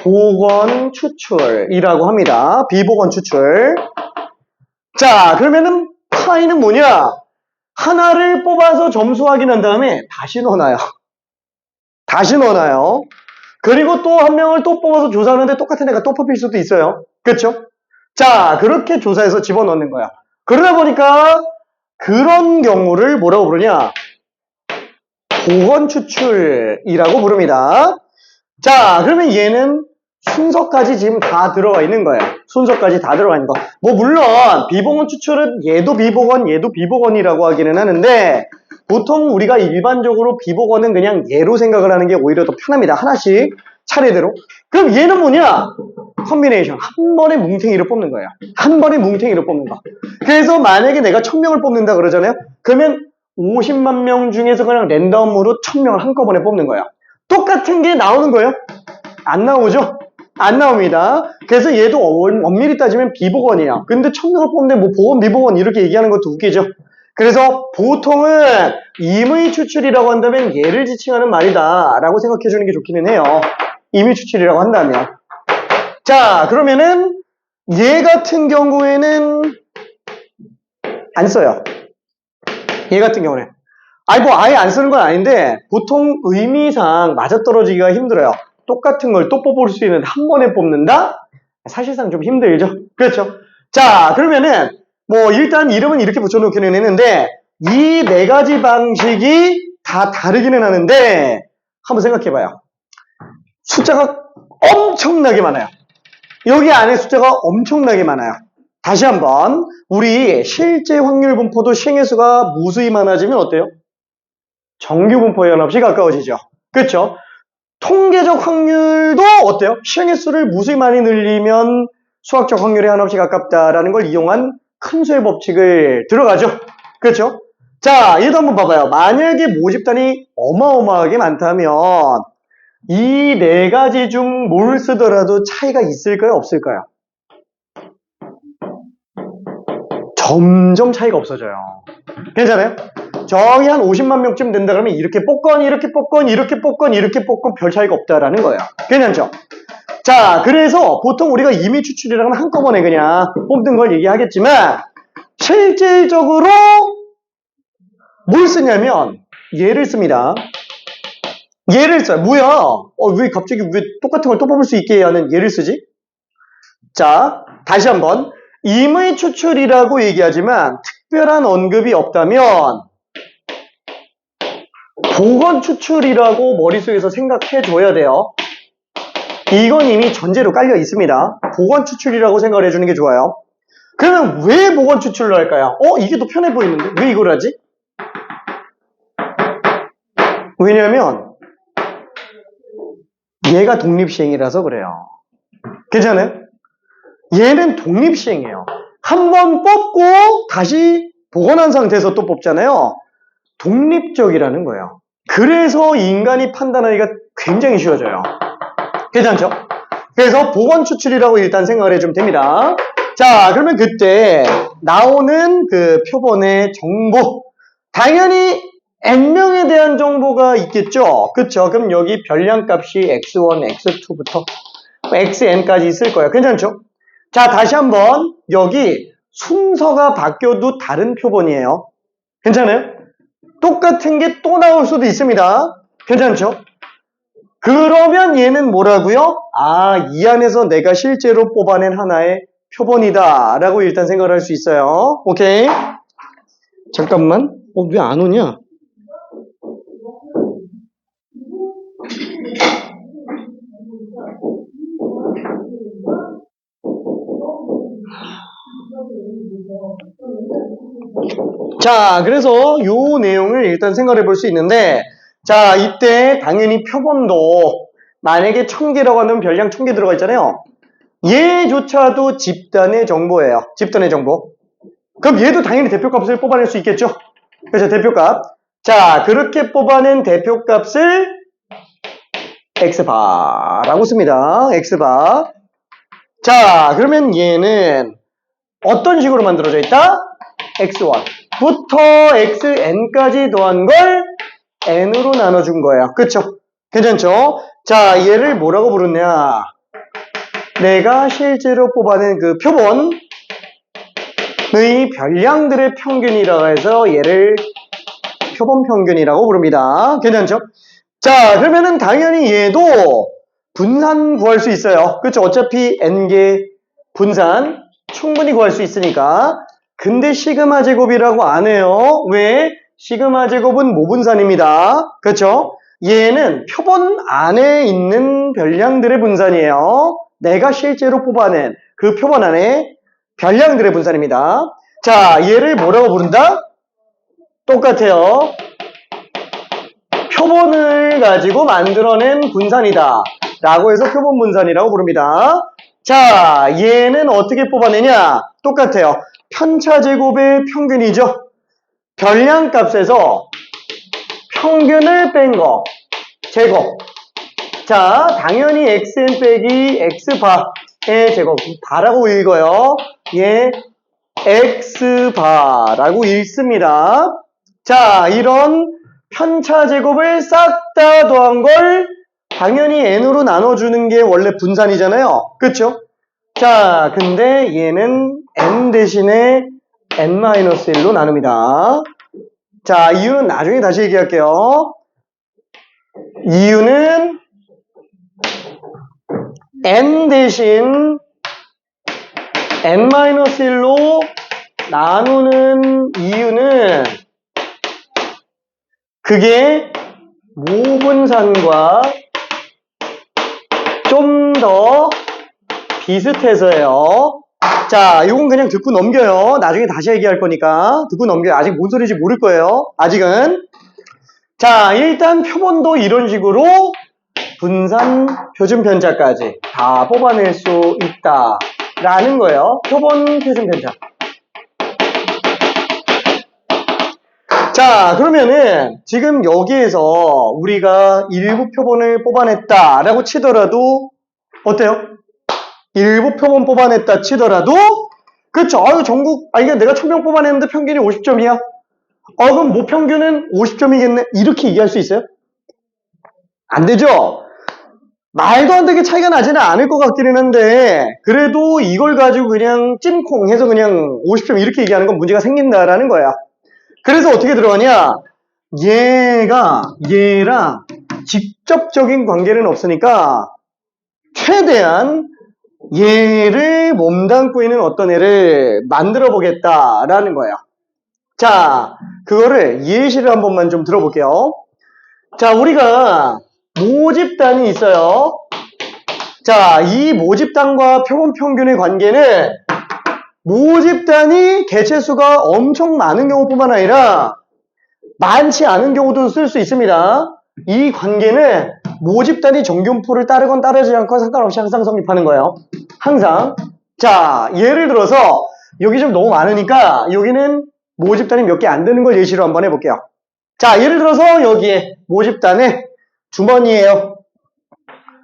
비보건 추출이라고 합니다. 비보건 추출. 자, 그러면은 파이는 뭐냐? 하나를 뽑아서 점수 확인한 다음에 다시 넣어놔요. 다시 넣어놔요. 그리고 또 한 명을 또 뽑아서 조사하는데 똑같은 애가 또 뽑힐 수도 있어요. 그렇죠? 자, 그렇게 조사해서 집어넣는 거야. 그러다 보니까 그런 경우를 뭐라고 부르냐? 보건 추출이라고 부릅니다. 자, 그러면 얘는 순서까지 지금 다 들어가 있는 거예요. 순서까지 다 들어가 있는 거. 물론 비보건 추출은 얘도 비보건이라고 하기는 하는데 보통 우리가 일반적으로 비보건은 그냥 얘로 생각을 하는 게 오히려 더 편합니다. 하나씩 차례대로. 그럼 얘는 뭐냐? 컨비네이션. 한 번에 뭉탱이로 뽑는 거예요. 한 번에 뭉탱이로 뽑는 거. 그래서 만약에 내가 1000명을 뽑는다 그러잖아요. 그러면 50만 명 중에서 그냥 랜덤으로 1000명을 한꺼번에 뽑는 거예요. 똑같은 게 나오는 거예요? 안 나오죠? 안 나옵니다. 그래서 얘도 엄밀히 따지면 비보건이에요. 근데 1000명을 뽑는데 보건, 비보건 이렇게 얘기하는 것도 웃기죠? 그래서 보통은 임의 추출이라고 한다면 얘를 지칭하는 말이다 라고 생각해 주는 게 좋기는 해요. 임의 추출이라고 한다면. 자, 그러면은 얘 같은 경우에는 안 써요. 얘 같은 경우는. 아예 안 쓰는 건 아닌데 보통 의미상 맞아떨어지기가 힘들어요. 똑같은 걸 또 뽑을 수 있는데 한 번에 뽑는다? 사실상 좀 힘들죠. 그렇죠? 자, 그러면은 일단 이름은 이렇게 붙여놓기는 했는데 이 4가지 방식이 다 다르기는 하는데 한번 생각해봐요. 숫자가 엄청나게 많아요. 여기 안에 숫자가 엄청나게 많아요. 다시 한번 우리 실제 확률 분포도 시행의 수가 무수히 많아지면 어때요? 정규 분포에 한없이 가까워지죠. 그렇죠? 통계적 확률도 어때요? 시행의 수를 무수히 많이 늘리면 수학적 확률에 한없이 가깝다라는 걸 이용한 큰 수의 법칙을 들어가죠. 그렇죠? 자, 얘도 한번 봐봐요. 만약에 모집단이 어마어마하게 많다면 이 4가지 중 뭘 쓰더라도 차이가 있을까요? 없을까요? 점점 차이가 없어져요. 괜찮아요? 저기 한 50만 명쯤 된다 그러면 이렇게 뽑건 별 차이가 없다라는 거예요. 괜찮죠? 자, 그래서 보통 우리가 임의 추출이라고 하면 한꺼번에 그냥 뽑는 걸 얘기하겠지만 실질적으로 뭘 쓰냐면 얘를 씁니다. 얘를 써요. 뭐야? 왜 갑자기 왜 똑같은 걸 또 뽑을 수 있게 하는 얘를 쓰지? 자, 다시 한번 임의 추출이라고 얘기하지만 특별한 언급이 없다면 보건 추출이라고 머릿속에서 생각해 줘야 돼요. 이건 이미 전제로 깔려 있습니다. 보건 추출이라고 생각을 해주는 게 좋아요. 그러면 왜 보건 추출을 할까요? 이게 더 편해 보이는데? 왜 이걸 하지? 왜냐면 얘가 독립시행이라서 그래요. 괜찮아요? 얘는 독립시행이에요. 한번 뽑고 다시 복원한 상태에서 또 뽑잖아요. 독립적이라는 거예요. 그래서 인간이 판단하기가 굉장히 쉬워져요. 괜찮죠? 그래서 복원 추출이라고 일단 생각을 해주면 됩니다. 자, 그러면 그때 나오는 그 표본의 정보, 당연히 n명에 대한 정보가 있겠죠? 그쵸? 그럼 여기 별량값이 x1, x2부터 xn까지 있을 거예요. 괜찮죠? 자, 다시 한번 여기 순서가 바뀌어도 다른 표본이에요. 괜찮아요? 똑같은 게 또 나올 수도 있습니다. 괜찮죠? 그러면 얘는 뭐라고요? 아, 이 안에서 내가 실제로 뽑아낸 하나의 표본이다 라고 일단 생각을 할 수 있어요. 오케이? 잠깐만. 왜 안 오냐? 자, 그래서 요 내용을 일단 생각해 볼 수 있는데, 자, 이때 당연히 표본도 만약에 1000개라고 하면 별량 1000개 들어가 있잖아요. 얘조차도 집단의 정보예요. 집단의 정보. 그럼 얘도 당연히 대표값을 뽑아낼 수 있겠죠? 그래서 대표값. 자, 그렇게 뽑아낸 대표값을 x바라고 씁니다. x바. 자, 그러면 얘는 어떤 식으로 만들어져 있다? x1부터 xn까지 더한 걸 n으로 나눠준 거예요. 그쵸? 괜찮죠? 자, 얘를 뭐라고 부르냐? 내가 실제로 뽑아낸 그 표본의 별량들의 평균이라고 해서 얘를 표본 평균이라고 부릅니다. 괜찮죠? 자, 그러면은 당연히 얘도 분산 구할 수 있어요. 그쵸? 어차피 n개 분산 충분히 구할 수 있으니까. 근데 시그마 제곱이라고 안 해요. 왜? 시그마 제곱은 모분산입니다. 그쵸? 얘는 표본 안에 있는 별량들의 분산이에요. 내가 실제로 뽑아낸 그 표본 안에 별량들의 분산입니다. 자, 얘를 뭐라고 부른다? 똑같아요. 표본을 가지고 만들어낸 분산이다 라고 해서 표본 분산이라고 부릅니다. 자, 얘는 어떻게 뽑아내냐? 똑같아요. 편차제곱의 평균이죠. 별량값에서 평균을 뺀 거 제곱. 자, 당연히 xn 빼기 x바의 제곱. 바라고 읽어요. 얘 x바라고 읽습니다. 자, 이런 편차제곱을 싹 다 더한 걸 당연히 n으로 나눠주는 게 원래 분산이잖아요. 그쵸? 자, 근데 얘는 n 대신에 n-1로 나눕니다. 자, 이유는 나중에 다시 얘기할게요. 이유는 n 대신 n-1로 나누는 이유는 그게 모분산과 좀 더 비슷해서요. 자, 이건 그냥 듣고 넘겨요. 나중에 다시 얘기할 거니까 듣고 넘겨요. 아직 뭔 소리인지 모를 거예요. 아직은. 자, 일단 표본도 이런 식으로 분산, 표준 편차까지 다 뽑아낼 수 있다라는 거예요. 표본, 표준 편차. 자, 그러면은 지금 여기에서 우리가 일부 표본을 뽑아냈다라고 치더라도 어때요? 일부 표본 뽑아냈다 치더라도 그쵸? 아유, 전국, 이게 내가 1000명 뽑아냈는데 평균이 50점이야? 그럼 모평균은 50점이겠네? 이렇게 얘기할 수 있어요? 안 되죠? 말도 안 되게 차이가 나지는 않을 것 같기는 한데 그래도 이걸 가지고 그냥 찜콩 해서 그냥 50점 이렇게 얘기하는 건 문제가 생긴다라는 거야. 그래서 어떻게 들어가냐? 얘랑 직접적인 관계는 없으니까 최대한 얘를 몸담고 있는 어떤 애를 만들어 보겠다라는 거예요. 자, 그거를 예시를 한 번만 좀 들어볼게요. 자, 우리가 모집단이 있어요. 자, 이 모집단과 표본 평균의 관계는 모집단이 개체수가 엄청 많은 경우뿐만 아니라 많지 않은 경우도 쓸 수 있습니다. 이 관계는 모집단이 정균포를 따르건 따르지 않건 상관없이 항상 성립하는 거예요. 항상. 자, 예를 들어서 여기 좀 너무 많으니까 여기는 모집단이 몇 개 안 되는 걸 예시로 한번 해볼게요. 자, 예를 들어서 여기에 모집단에 주머니에요.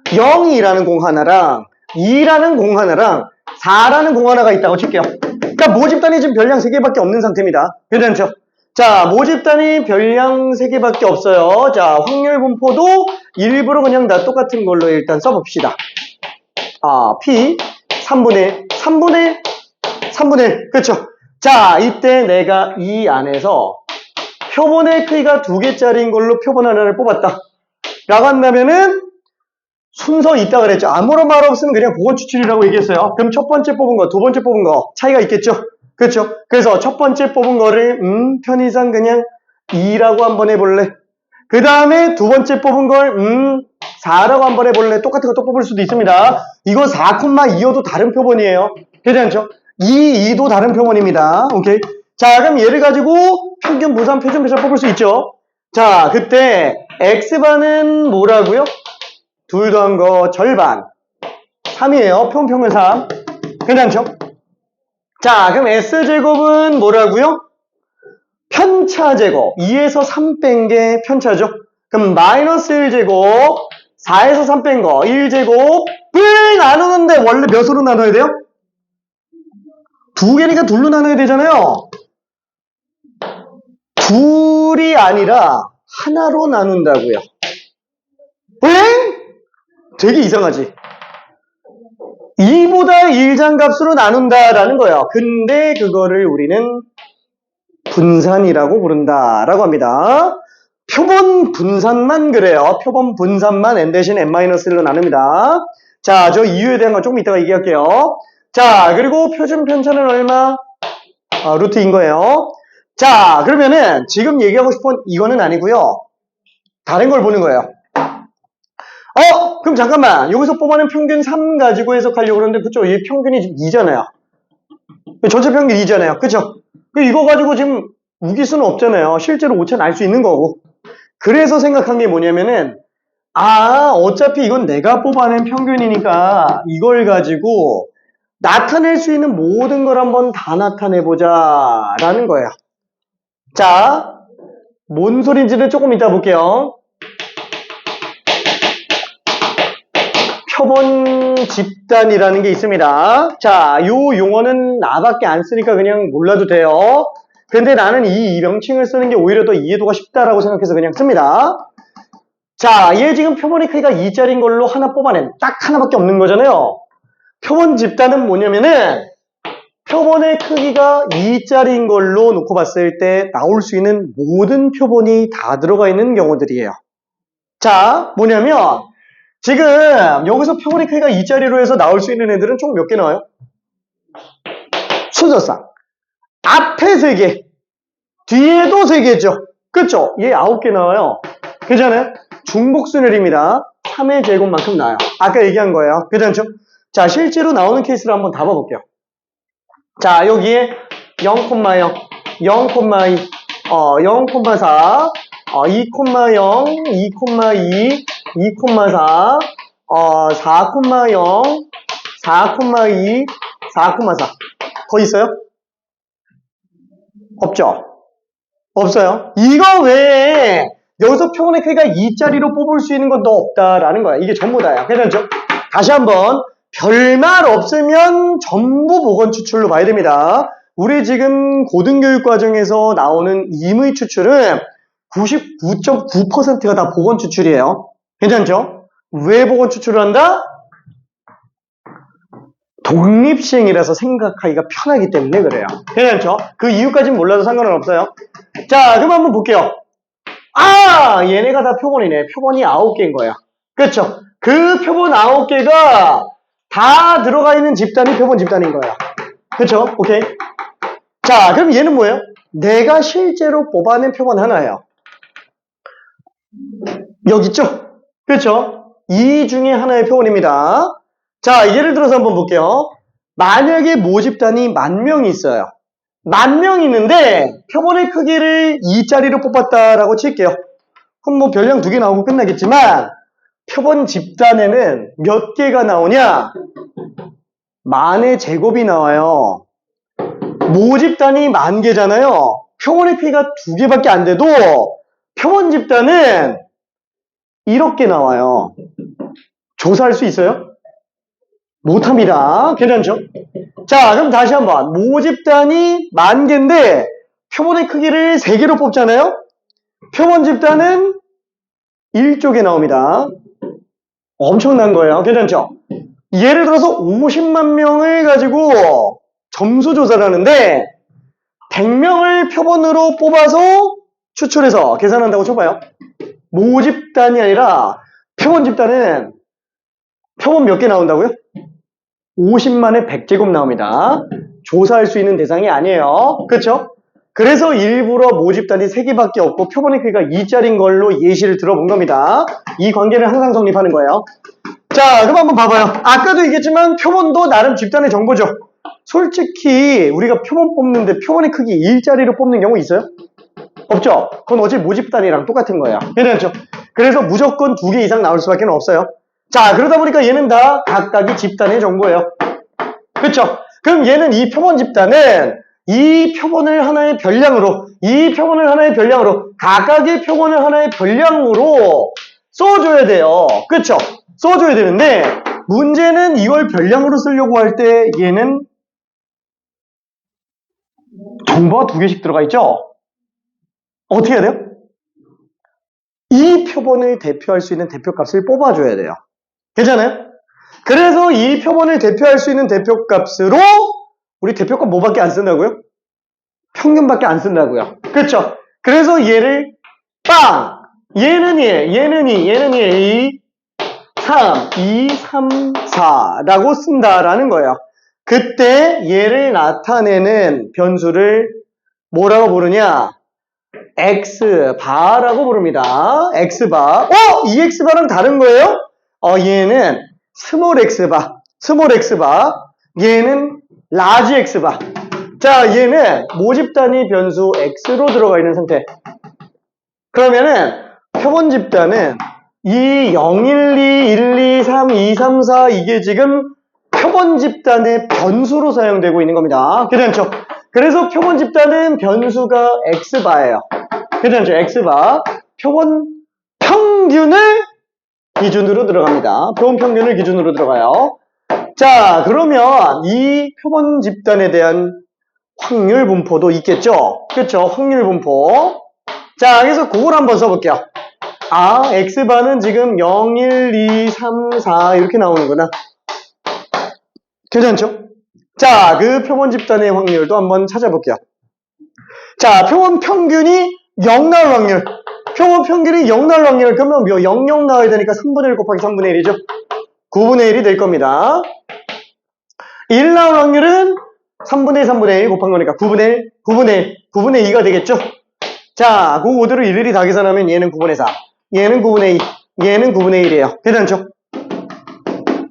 0이라는 공 하나랑 2라는 공 하나랑 4라는 공 하나가 있다고 칠게요. 그러니까 모집단이 지금 별량 3개밖에 없는 상태입니다. 괜찮죠? 자, 모집단이 별량 3개밖에 없어요. 자, 확률 분포도 일부러 그냥 다 똑같은 걸로 일단 써봅시다. P 3분의 1. 그렇죠? 자, 이때 내가 이 안에서 표본의 크기가 2개짜리인 걸로 표본 하나를 뽑았다. 라고 한다면은 순서 있다 그랬죠. 아무런 말 없으면 그냥 보건 추출이라고 얘기했어요. 그럼 첫 번째 뽑은 거, 두 번째 뽑은 거 차이가 있겠죠? 그렇죠? 그래서 첫 번째 뽑은 거를 편의상 그냥 2라고 한번 해볼래? 그 다음에 두 번째 뽑은 걸 4라고 한번 해볼래? 똑같은 거 또 뽑을 수도 있습니다. 이거 4,2여도 다른 표본이에요. 괜찮죠? 2도 다른 표본입니다. 오케이? 자, 그럼 얘를 가지고 평균 무산 표준 배차 뽑을 수 있죠? 자, 그때 X반은 뭐라고요? 둘 더한 거 절반 3이에요. 평균 3. 괜찮죠? 자, 그럼 S제곱은 뭐라고요? 편차제곱 2에서 3 뺀 게 편차죠. 그럼 마이너스 1제곱 4에서 3 뺀 거 1제곱을 나누는데 원래 몇으로 나눠야 돼요? 2개니까 둘로 나눠야 되잖아요. 둘이 아니라 하나로 나눈다고요. 응? 되게 이상하지? 2보다 1장값으로 나눈다라는 거예요. 근데 그거를 우리는 분산이라고 부른다라고 합니다. 표본 분산만 그래요. 표본 분산만 n 대신 n-1로 나눕니다. 자, 저 이유에 대한 건 조금 이따가 얘기할게요. 자, 그리고 표준 편차는 얼마? 루트인 거예요. 자, 그러면은 지금 얘기하고 싶은 이거는 아니고요. 다른 걸 보는 거예요. 그럼 잠깐만. 여기서 뽑아낸 평균 3 가지고 해석하려고 그러는데, 그쵸? 이 평균이 지금 2잖아요. 전체 평균 2잖아요. 그쵸? 이거 가지고 지금 우길 수는 없잖아요. 실제로 오차 날 수 있는 거고. 그래서 생각한 게 뭐냐면은, 어차피 이건 내가 뽑아낸 평균이니까 이걸 가지고 나타낼 수 있는 모든 걸 한번 다 나타내보자. 라는 거예요. 자, 뭔 소린지는 조금 이따 볼게요. 표본 집단이라는 게 있습니다. 자, 요 용어는 나밖에 안 쓰니까 그냥 몰라도 돼요. 근데 나는 이 명칭을 쓰는 게 오히려 더 이해도가 쉽다라고 생각해서 그냥 씁니다. 자, 얘 지금 표본의 크기가 2짜리인 걸로 하나 뽑아낸 딱 하나밖에 없는 거잖아요. 표본 집단은 뭐냐면은 표본의 크기가 2짜리인 걸로 놓고 봤을 때 나올 수 있는 모든 표본이 다 들어가 있는 경우들이에요. 자, 뭐냐면 지금 여기서 표본의 크기가 2짜리로 해서 나올 수 있는 애들은 총 몇 개 나와요? 순서상 앞에 3개, 뒤에도 3개죠. 그쵸? 얘 9개 나와요. 괜찮아요? 중복순열입니다. 3의 제곱만큼 나와요. 아까 얘기한 거예요. 괜찮죠? 자, 실제로 나오는 케이스를 한번 다 봐볼게요. 자, 여기에 0,0, 0,2, 0,4, 2,0, 2,2, 2,4, 4,0, 4,2, 4,4. 더 있어요? 없죠? 없어요? 이거 외에 여기서 표본의 크기가 2짜리로 뽑을 수 있는 건 더 없다라는 거야. 이게 전부 다야. 괜찮죠? 다시 한번 별말 없으면 전부 보건 추출로 봐야 됩니다. 우리 지금 고등교육 과정에서 나오는 임의 추출은 99.9%가 다 보건 추출이에요. 괜찮죠? 왜 보건 추출을 한다? 독립시행이라서 생각하기가 편하기 때문에 그래요. 괜찮죠? 그 이유까지는 몰라도 상관은 없어요. 자, 그럼 한번 볼게요. 얘네가 다 표본이네. 표본이 9개인 거야. 그렇죠? 그 표본 9개가 다 들어가 있는 집단이 표본 집단인 거야. 그렇죠? 오케이. 자, 그럼 얘는 뭐예요? 내가 실제로 뽑아낸 표본 하나예요. 여기 있죠? 그렇죠? 이 중에 하나의 표본입니다. 자, 예를 들어서 한번 볼게요. 만약에 모집단이 10,000명이 있어요. 10,000명 있는데 표본의 크기를 2짜리로 뽑았다라고 칠게요. 그럼 뭐 별량 2개 나오고 끝나겠지만 표본 집단에는 몇 개가 나오냐? 만의 제곱이 나와요. 모집단이 10,000개잖아요. 표본의 크기가 2개밖에 안 돼도 표본 집단은 이렇게 나와요. 조사할 수 있어요? 못합니다. 괜찮죠? 자, 그럼 다시 한번. 모집단이 10,000개인데 표본의 크기를 3개로 뽑잖아요? 표본 집단은 1쪽에 나옵니다. 엄청난 거예요. 괜찮죠? 예를 들어서 50만 명을 가지고 점수 조사를 하는데 100명을 표본으로 뽑아서 추출해서 계산한다고 쳐봐요. 모집단이 아니라 표본 집단은 표본 몇 개 나온다고요? 50만에 100제곱 나옵니다. 조사할 수 있는 대상이 아니에요. 그렇죠? 그래서 일부러 모집단이 3개밖에 없고 표본의 크기가 2짜리인 걸로 예시를 들어본 겁니다. 이 관계를 항상 성립하는 거예요. 자, 그럼 한번 봐봐요. 아까도 얘기했지만 표본도 나름 집단의 정보죠. 솔직히 우리가 표본 뽑는데 표본의 크기 1짜리로 뽑는 경우 있어요? 없죠? 그건 어차피 모집단이랑 똑같은 거예요. 괜찮죠? 그래서 무조건 2개 이상 나올 수밖에 없어요. 자, 그러다 보니까 얘는 다 각각이 집단의 정보예요. 그렇죠? 그럼 얘는 이 표본 집단은 이 표본을 하나의 별량으로, 이 표본을 하나의 별량으로, 각각의 표본을 하나의 별량으로 써줘야 돼요. 그렇죠? 써줘야 되는데 문제는 이걸 별량으로 쓰려고 할 때 얘는 정보가 2개씩 들어가 있죠? 어떻게 해야 돼요? 이 표본을 대표할 수 있는 대표값을 뽑아줘야 돼요. 괜찮아요? 그래서 이 표본을 대표할 수 있는 대표값으로 우리 대표값 뭐밖에 안 쓴다고요? 평균밖에 안 쓴다고요. 그렇죠? 그래서 얘를 빵! 얘는 1, 얘는 2, 얘는 1, 2, 3, 2, 3, 4라고 쓴다라는 거예요. 그때 얘를 나타내는 변수를 뭐라고 부르냐? X바라고 부릅니다. X바. 이 X바랑 다른 거예요? 얘는 스몰 X바. 얘는 라지 X바. 자, 얘는 모집단위 변수 X로 들어가 있는 상태. 그러면은 표본 집단은 이 0, 1, 2, 1, 2, 3, 2, 3, 4 이게 지금 표본 집단의 변수로 사용되고 있는 겁니다. 괜찮죠? 그래서 표본 집단은 변수가 X바예요. 괜찮죠? X바. 표본 평균을 기준으로 들어갑니다. 표본 평균을 기준으로 들어가요. 자, 그러면 이 표본 집단에 대한 확률 분포도 있겠죠? 그렇죠? 확률 분포. 자, 그래서 그걸 한번 써볼게요. X바는 지금 0, 1, 2, 3, 4 이렇게 나오는구나. 괜찮죠? 자, 그 표본 집단의 확률도 한번 찾아볼게요. 자, 표본 평균이 0 나올 확률. 표본 평균이 0 나올 확률. 그러면 0, 0 나와야 되니까 3분의 1 곱하기 3분의 1이죠. 9분의 1이 될 겁니다. 1 나올 확률은 3분의 1, 3분의 1 곱한 거니까 9분의 2가 되겠죠? 자, 그 5대로 일일이 다 계산하면 얘는 9분의 4, 얘는 9분의 2, 얘는 9분의 1이에요. 괜찮죠?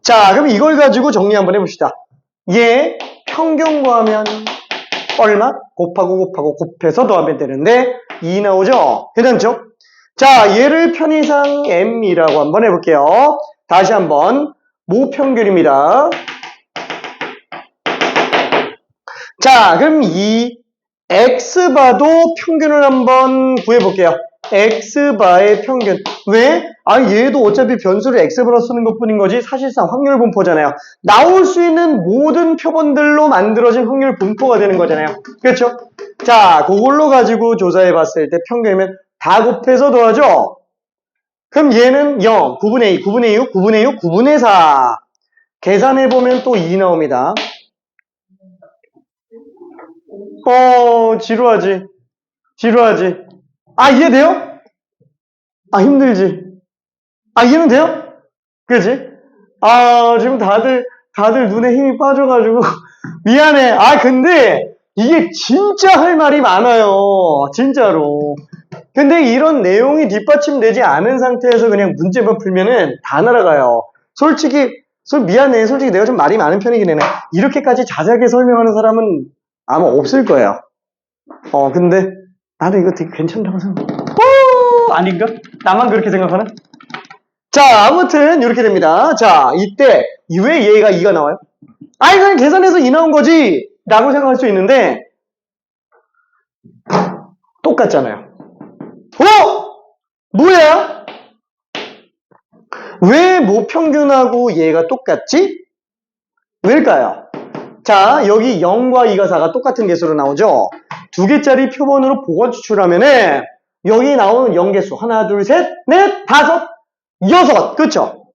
자, 그럼 이걸 가지고 정리 한번 해봅시다. 얘 평균 구하면 얼마? 곱하고 곱해서 더하면 되는데 2 나오죠? 괜찮죠? 자, 얘를 편의상 M이라고 한번 해볼게요. 다시 한번 모평균입니다. 자, 그럼 이 X바도 평균을 한번 구해볼게요. X바의 평균. 왜? 얘도 어차피 변수를 X바로 쓰는 것 뿐인 거지 사실상 확률 분포잖아요. 나올 수 있는 모든 표본들로 만들어진 확률 분포가 되는 거잖아요. 그렇죠? 자, 그걸로 가지고 조사해 봤을 때 평균이면 다 곱해서 더하죠? 그럼 얘는 0, 9분의 2, 9분의 6, 9분의 6, 9분의 4. 계산해보면 또 2 나옵니다. 지루하지. 이해돼요? 힘들지. 이해는 돼요? 그치? 지금 다들 눈에 힘이 빠져가지고 미안해. 근데 이게 진짜 할 말이 많아요. 진짜로. 근데 이런 내용이 뒷받침되지 않은 상태에서 그냥 문제만 풀면은 다 날아가요. 솔직히 미안해. 솔직히 내가 좀 말이 많은 편이긴 해. 이렇게까지 자세하게 설명하는 사람은 아마 없을 거예요. 근데 나도 이거 되게 괜찮다고 생각해. 아닌가? 나만 그렇게 생각하나? 자, 아무튼 이렇게 됩니다. 자, 이때 왜 얘가 2가 나와요? 그냥 계산해서 2 나온 거지 라고 생각할 수 있는데 똑같잖아요. 뭐야? 왜 모평균하고 얘가 똑같지? 왜일까요? 자, 여기 0과 2가 4가 똑같은 개수로 나오죠? 두 개짜리 표본으로 보고 추출하면은 여기 나오는 0개수 하나, 둘, 셋, 넷, 다섯, 여섯. 그쵸?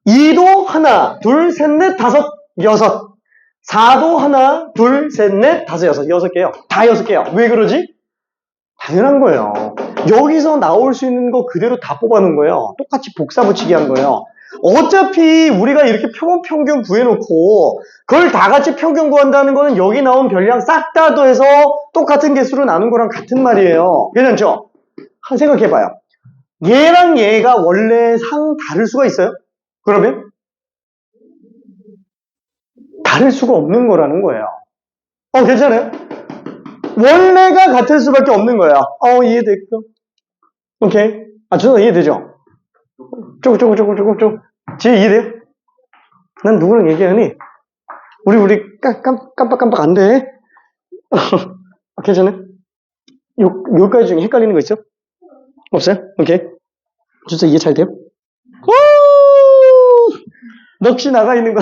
2도 하나, 둘, 셋, 넷, 다섯, 여섯. 4도 하나, 둘, 셋, 넷, 다섯, 여섯 개요. 다 6개요. 왜 그러지? 당연한 거예요. 여기서 나올 수 있는 거 그대로 다 뽑아놓은 거예요. 똑같이 복사 붙이기 한 거예요. 어차피 우리가 이렇게 표본 평균 구해놓고 그걸 다 같이 평균 구한다는 거는 여기 나온 별량 싹 다 더해서 똑같은 개수로 나눈 거랑 같은 말이에요. 괜찮죠? 한 생각해봐요. 얘랑 얘가 원래 상 다를 수가 있어요? 그러면? 다를 수가 없는 거라는 거예요. 괜찮아요? 원래가 같을 수밖에 없는 거예요. 이해됐고? 오케이. 저는 이해되죠? 쪼고. 지혜 이해돼요? 난 누구랑 얘기하니? 우리 깜빡 안 돼. 괜찮아? 요까지 중에 헷갈리는 거 있어? 없어요? 오케이. 진짜 이해 잘 돼요? 넋이 나가 있는 거.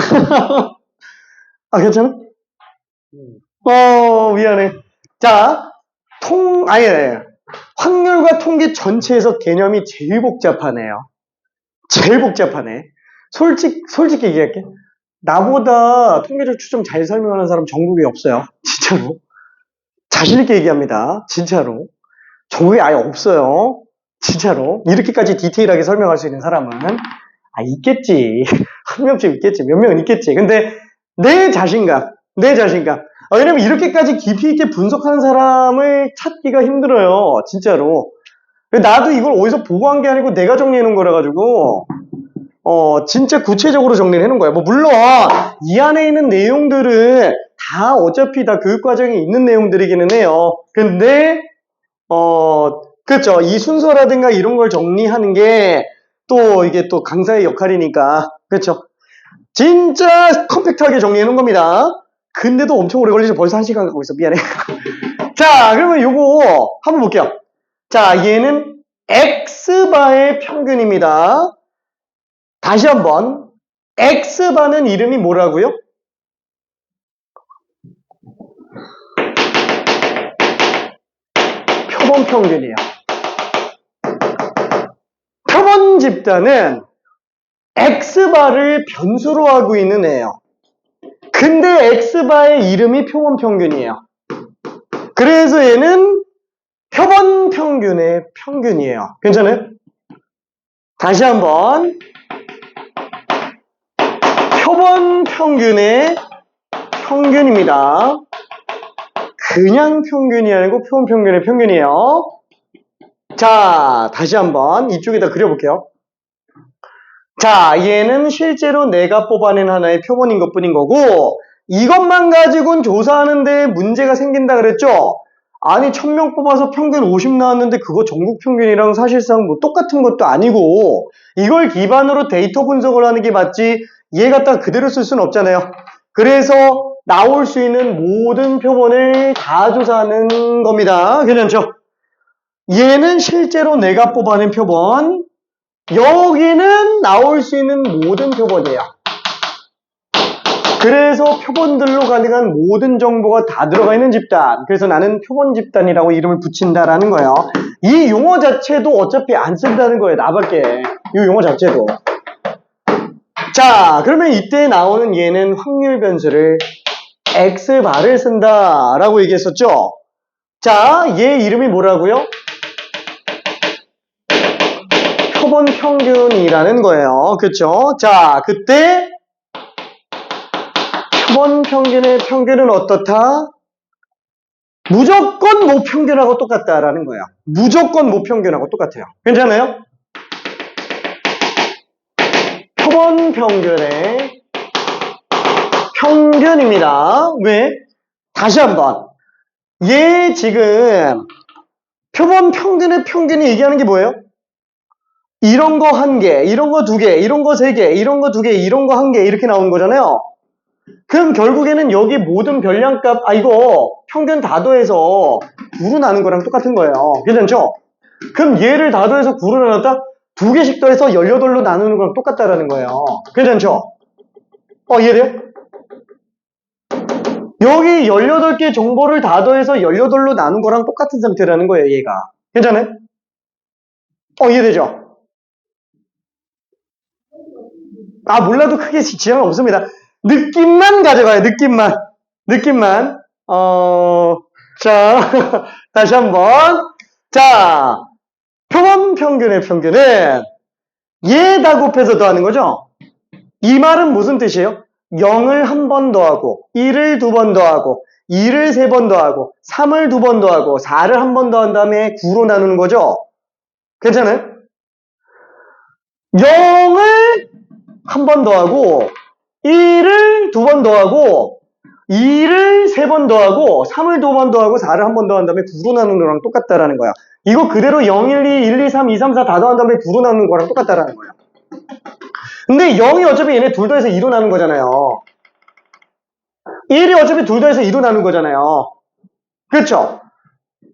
괜찮아? 미안해. 자, 확률과 통계 전체에서 개념이 제일 복잡하네요. 제일 복잡하네. 솔직히 얘기할게. 나보다 통계적 추정 잘 설명하는 사람 전국에 없어요. 진짜로. 자신있게 얘기합니다. 진짜로. 전국에 아예 없어요. 진짜로. 이렇게까지 디테일하게 설명할 수 있는 사람은 있겠지. 한 명쯤 있겠지. 몇 명은 있겠지. 근데 내 자신감. 왜냐면 이렇게까지 깊이 있게 분석하는 사람을 찾기가 힘들어요. 진짜로. 나도 이걸 어디서 보고 한 게 아니고 내가 정리해 놓은 거라 가지고 진짜 구체적으로 정리를 해 놓은 거예요. 물론 이 안에 있는 내용들은 다 어차피 다 교육과정에 있는 내용들이기는 해요. 근데 그렇죠. 이 순서라든가 이런 걸 정리하는 게 또 이게 또 강사의 역할이니까. 그렇죠. 진짜 컴팩트하게 정리해 놓은 겁니다. 근데도 엄청 오래 걸리죠. 벌써 1시간 가고 있어. 미안해. 자, 그러면 요거 한번 볼게요. 자, 얘는 X바의 평균입니다. 다시 한번. X바는 이름이 뭐라고요? 표본 평균이에요. 표본 집단은 X바를 변수로 하고 있는 애예요. 근데 X바의 이름이 표본 평균이에요. 그래서 얘는 표본 평균의 평균이에요. 괜찮아요? 다시 한번. 표본 평균의 평균입니다. 그냥 평균이 아니고 표본 평균의 평균이에요. 자, 다시 한번 이쪽에다 그려볼게요. 자, 얘는 실제로 내가 뽑아낸 하나의 표본인 것뿐인 거고 이것만 가지고는 조사하는데 문제가 생긴다 그랬죠? 아니 1000명 뽑아서 평균 50 나왔는데 그거 전국 평균이랑 사실상 뭐 똑같은 것도 아니고 이걸 기반으로 데이터 분석을 하는 게 맞지 얘 갖다가 그대로 쓸 수는 없잖아요. 그래서 나올 수 있는 모든 표본을 다 조사하는 겁니다. 괜찮죠? 얘는 실제로 내가 뽑아낸 표본, 여기는 나올 수 있는 모든 표본이에요. 그래서 표본들로 가능한 모든 정보가 다 들어가 있는 집단. 그래서 나는 표본 집단이라고 이름을 붙인다라는 거예요. 이 용어 자체도 어차피 안 쓴다는 거예요. 나밖에. 이 용어 자체도. 자, 그러면 이때 나오는 얘는 확률 변수를 X바를 쓴다라고 얘기했었죠. 자, 얘 이름이 뭐라고요? 표본 평균이라는 거예요. 그쵸? 자, 그때 표본 평균의 평균은 어떻다? 무조건 모평균하고 똑같다라는 거예요. 무조건 모평균하고 똑같아요. 괜찮아요? 표본 평균의 평균입니다. 왜? 다시 한번. 얘 지금 표본 평균의 평균이 얘기하는 게 뭐예요? 이런 거 1개, 이런 거 2개, 이런 거 3개, 이런 거 2개, 이런 거 1개 이렇게 나오는 거잖아요. 그럼 결국에는 여기 모든 별량값, 이거 평균 다 더해서 9로 나눈 거랑 똑같은 거예요. 괜찮죠? 그럼 얘를 다 더해서 9로 나눴다? 두 개씩 더해서 18로 나누는 거랑 똑같다라는 거예요. 괜찮죠? 이해돼요? 여기 18개 정보를 다 더해서 18로 나눈 거랑 똑같은 상태라는 거예요, 얘가. 괜찮아요? 이해되죠? 몰라도 크게 지장은 없습니다. 느낌만 가져가요, 느낌만. 느낌만. 자, 다시 한번. 자, 표본 평균의 평균은 얘 다 곱해서 더하는 거죠? 이 말은 무슨 뜻이에요? 0을 한 번 더하고, 1을 두 번 더하고, 2를 세 번 더하고, 3을 두 번 더하고, 4를 한 번 더한 다음에 9로 나누는 거죠? 괜찮아요? 0을 한 번 더하고, 1을 두 번 더하고, 2를 세 번 더하고, 3을 두 번 더하고, 4를 한 번 더한 다음에 9로 나누는 거랑 똑같다라는 거야. 이거 그대로 0, 1, 2, 1, 2, 3, 2, 3, 4 다 더한 다음에 9로 나누는 거랑 똑같다라는 거야. 근데 0이 어차피 얘네 둘 더해서 2로 나눈 거잖아요. 1이 어차피 둘 더해서 2로 나눈 거잖아요. 그렇죠?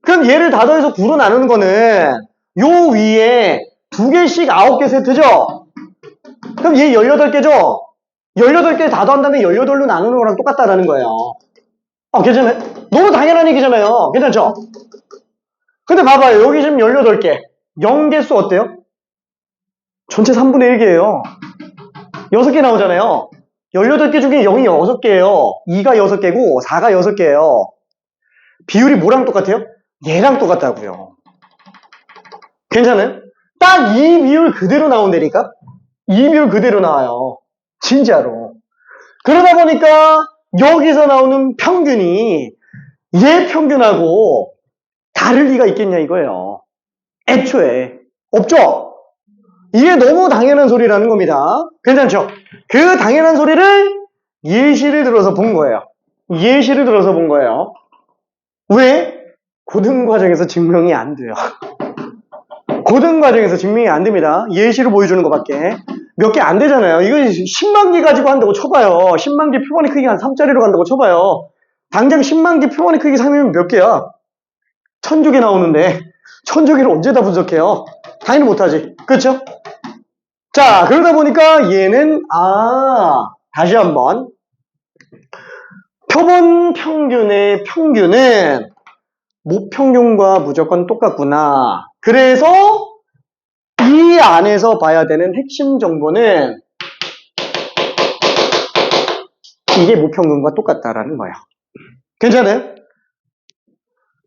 그럼 얘를 다 더해서 9로 나누는 거는 요 위에 두 개씩 9개 세트죠? 그럼 얘 18개죠? 18개 다 더한 다음에 18로 나누는 거랑 똑같다라는 거예요. 괜찮아요? 너무 당연한 얘기잖아요. 괜찮죠? 근데 봐봐요. 여기 지금 18개. 0개수 어때요? 전체 3분의 1개예요. 6개 나오잖아요. 18개 중에 0이 6개예요. 2가 6개고 4가 6개예요. 비율이 뭐랑 똑같아요? 얘랑 똑같다고요. 괜찮아요? 딱 이 비율 그대로 나온다니까? 이 비율 그대로 나와요. 진짜로. 그러다 보니까 여기서 나오는 평균이 얘 평균하고 다를 리가 있겠냐 이거예요. 애초에. 없죠? 이게 너무 당연한 소리라는 겁니다. 괜찮죠? 그 당연한 소리를 예시를 들어서 본 거예요. 예시를 들어서 본 거예요. 왜? 고등과정에서 증명이 안 돼요. 고등과정에서 증명이 안 됩니다. 예시로 보여주는 것밖에. 몇 개 안 되잖아요. 이거 10만 개 가지고 한다고 쳐봐요. 10만 개 표본의 크기가 한 3짜리로 간다고 쳐봐요. 당장 10만 개 표본의 크기 3이면 몇 개야? 1000조 개 나오는데 1000조 개를 언제 다 분석해요? 당연히 못하지. 그렇죠? 자, 그러다 보니까 얘는 다시 한번 표본 평균의 평균은 모평균과 무조건 똑같구나. 그래서 이 안에서 봐야 되는 핵심 정보는 이게 모평균과 똑같다라는 거예요. 괜찮아요?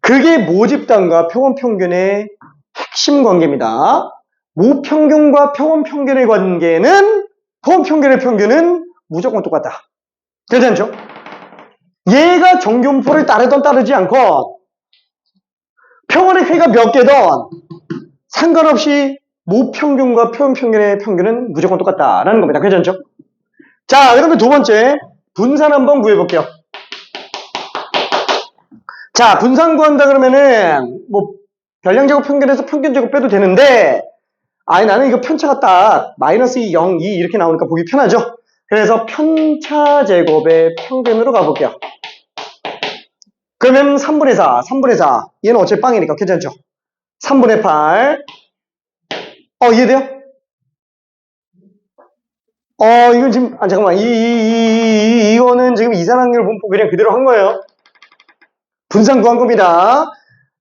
그게 모집단과 표본 평균의 핵심 관계입니다. 모평균과 표본 평균의 관계는 표본 평균의 평균은 무조건 똑같다. 괜찮죠? 얘가 정균포를 따르던 따르지 않건 표본의 크기가 몇 개든 상관없이 모평균과 표본 평균의 평균은 무조건 똑같다라는 겁니다. 괜찮죠? 자, 그러면 두 번째 분산 한번 구해볼게요. 자, 분산 구한다 그러면은 별량제곱 평균에서 평균제곱 빼도 되는데 나는 이거 편차가 딱 마이너스 2, 0, 2 이렇게 나오니까 보기 편하죠? 그래서 편차제곱의 평균으로 가볼게요. 그러면 3분의 4, 3분의 4 얘는 어차피 빵이니까 괜찮죠? 3분의 8 이해돼요? 이건 지금 잠깐만 이거는 지금 이산확률 분포 그냥 그대로 한 거예요. 분산 구한 겁니다.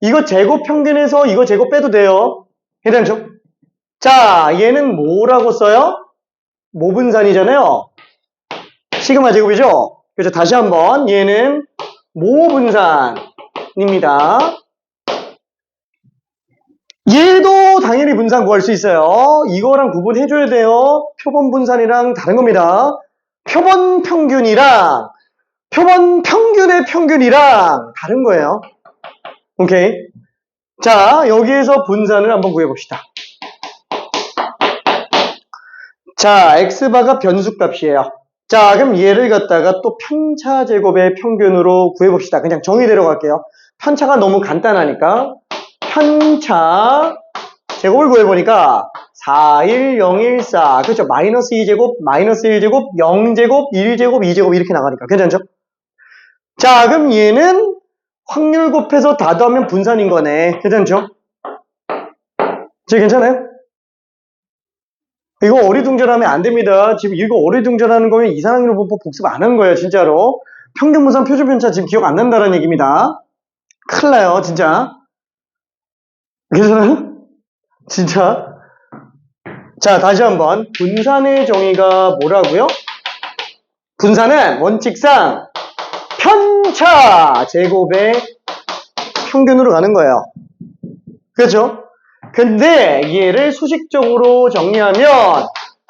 이거 제곱 평균에서 이거 제곱 빼도 돼요. 괜찮죠? 자, 얘는 뭐라고 써요? 모분산이잖아요. 시그마 제곱이죠? 그래서 다시 한번 얘는 모분산입니다. 얘도 당연히 분산 구할 수 있어요. 이거랑 구분해줘야 돼요. 표본 분산이랑 다른 겁니다. 표본 평균이랑 표본 평균의 평균이랑 다른 거예요. 오케이. 자, 여기에서 분산을 한번 구해봅시다. 자, x바가 변수값이에요. 자, 그럼 얘를 갖다가 또 편차제곱의 평균으로 구해봅시다. 그냥 정의대로 갈게요. 편차가 너무 간단하니까 편차 제곱을 구해보니까 4, 1, 0, 1, 4. 그렇죠. 마이너스 2제곱, 마이너스 1제곱, 0제곱, 1제곱, 2제곱 이렇게 나가니까. 괜찮죠? 자, 그럼 얘는 확률 곱해서 다 더하면 분산인 거네. 괜찮죠? 지금 괜찮아요? 이거 어리둥절하면 안 됩니다. 지금 이거 어리둥절하는 거면 이상한 분법 복습 안 한 거예요, 진짜로. 평균 분산 표준 편차 지금 기억 안 난다는 얘기입니다. 큰일 나요, 진짜. 괜찮아요? 진짜. 자, 다시 한번. 분산의 정의가 뭐라고요? 분산은 원칙상 편차 제곱의 평균으로 가는 거예요. 그렇죠? 근데 얘를 수식적으로 정리하면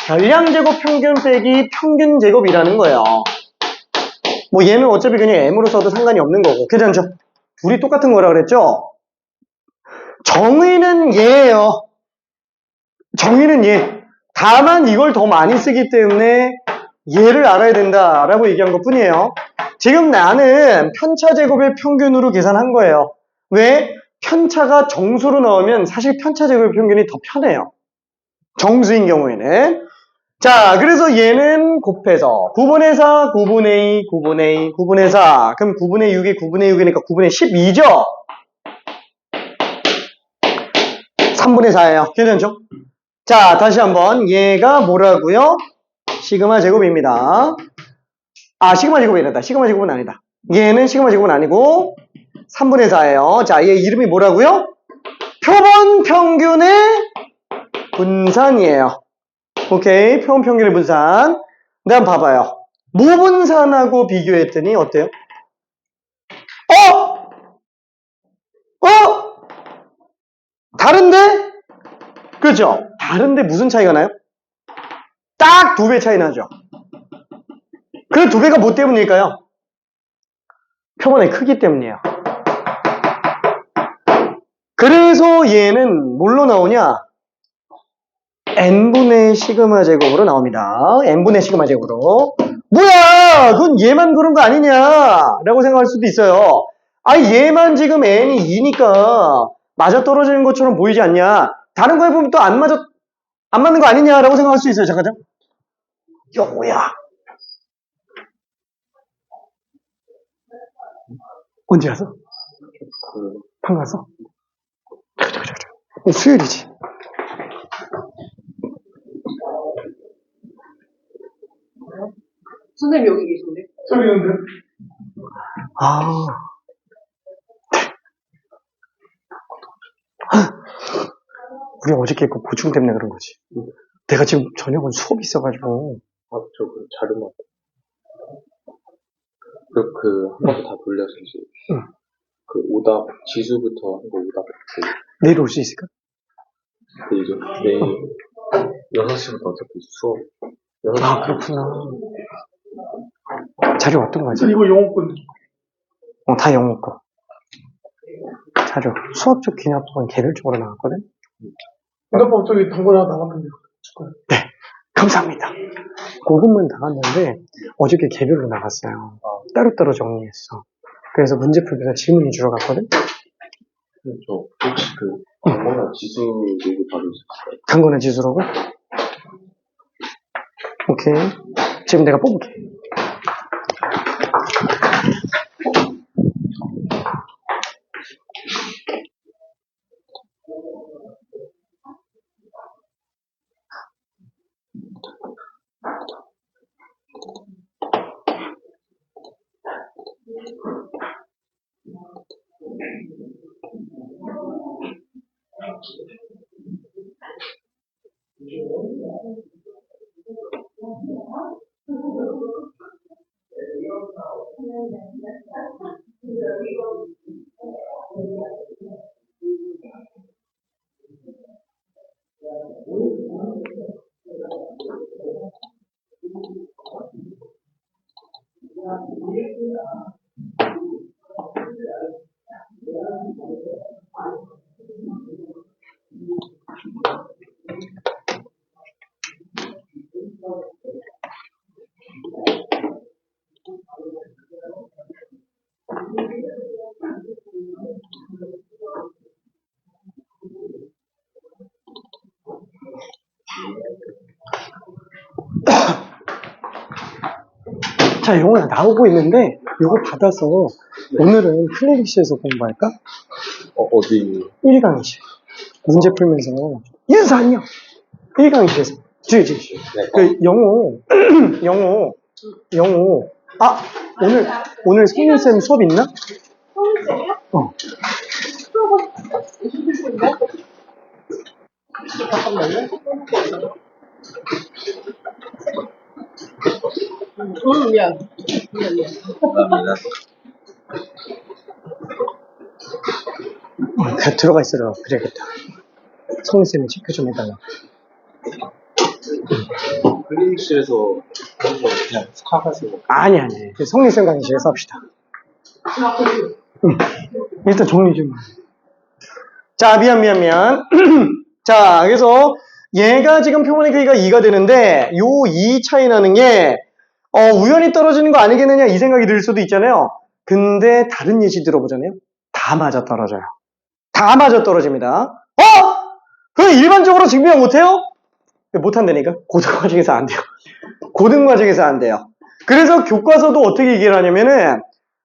별량제곱 평균 빼기 평균제곱이라는 거예요. 뭐 얘는 어차피 그냥 m으로 써도 상관이 없는 거고. 괜찮죠? 둘이 똑같은 거라 그랬죠? 정의는 얘예요. 정의는 얘. 다만 이걸 더 많이 쓰기 때문에 얘를 알아야 된다라고 얘기한 것 뿐이에요. 지금 나는 편차 제곱의 평균으로 계산한 거예요. 왜? 편차가 정수로 나오면 사실 편차 제곱의 평균이 더 편해요. 정수인 경우에는. 자, 그래서 얘는 곱해서 9분의 4, 9분의 2, 9분의 2, 9분의 4. 그럼 9분의 6이 9분의 6이니까 9분의 12죠? 3분의 4예요. 괜찮죠? 자, 다시 한번 얘가 뭐라고요? 시그마 제곱입니다. 아, 시그마 제곱이 아니다. 시그마 제곱은 아니다. 얘는 시그마 제곱은 아니고 3분의 4예요. 자, 얘 이름이 뭐라고요? 표본 평균의 분산이에요. 오케이, 표본 평균의 분산. 네, 한번 봐봐요. 무분산하고 비교했더니 어때요? 다른데? 그렇죠? 다른데 무슨 차이가 나요? 딱 2배 차이 나죠? 그 2배가 뭐 때문일까요? 표본의 크기 때문이에요. 그래서 얘는 뭘로 나오냐? n분의 시그마 제곱으로 나옵니다. n분의 시그마 제곱으로. 뭐야! 그건 얘만 그런 거 아니냐? 라고 생각할 수도 있어요. 아니, 얘만 지금 n이 2니까 맞아떨어지는 것처럼 보이지 않냐? 다른 거에 보면 또 안 맞는 거 아니냐라고 생각할 수 있어요. 잠깐만. 뭐야? 언제 왔어? 방금 왔어? 수요일이지. 선생님 여기 계신데? 저기 있는데? 아. 우리 어저께 그 고충 때문에 그런 거지. 내가 지금 저녁은 수업이 있어가지고. 아, 저 그 자료만. 한 번도 다 돌려주시. 응. 그 오답, 지수부터 한 거 오답. 내일 올 수 있을까? 이제 내일 6시부터 어차피 수업. 6시. 아, 그렇구나. 자료 어떤 거지? 이거 영어권. 다 영어 거. 자료. 수업 쪽 기납법은 개별적으로 나왔거든? 문화법 쪽에 당구나 나갔는데. 네. 감사합니다. 그것만 나갔는데, 어저께 개별로 나갔어요. 따로따로 정리했어. 그래서 문제 풀면서 질문 주러 갔거든? 저 혹시 강건한 지수 얘기 바로 있을까요? 강건한 지수라고? 오케이. 지금 내가 뽑을게. 자, 영어가 나오고 있는데 이거 받아서 오늘은 플레이리시에서 공부할까? 어디? 1강의실 문제 풀면서 윤산이요 1강의실에서 주지 네. 그 영어 아 오늘 성민쌤 수업 있나? 성민쌤이요? 어. 수업은 무슨 뜻인데? 잠깐만요. 미안. 감사합니다. 그냥 들어가 있으라 그래야겠다. 성민쌤이 체크 좀 해달라. 클리닉실에서 그런 거 그냥 사가지고. 아니 그 성민쌤 강의실에서 합시다. 일단 정리 좀. 자, 미안. 자, 그래서 얘가 지금 표본의 크기가 2가 되는데 요 2 차이 나는 게 우연히 떨어지는 거 아니겠느냐 이 생각이 들 수도 있잖아요. 근데 다른 예시 들어보잖아요. 다 맞아 떨어져요. 다 맞아 떨어집니다. 그럼 일반적으로 증명 못해요? 못한다니까. 고등과정에서 안 돼요. 고등과정에서 안 돼요. 그래서 교과서도 어떻게 얘기를 하냐면은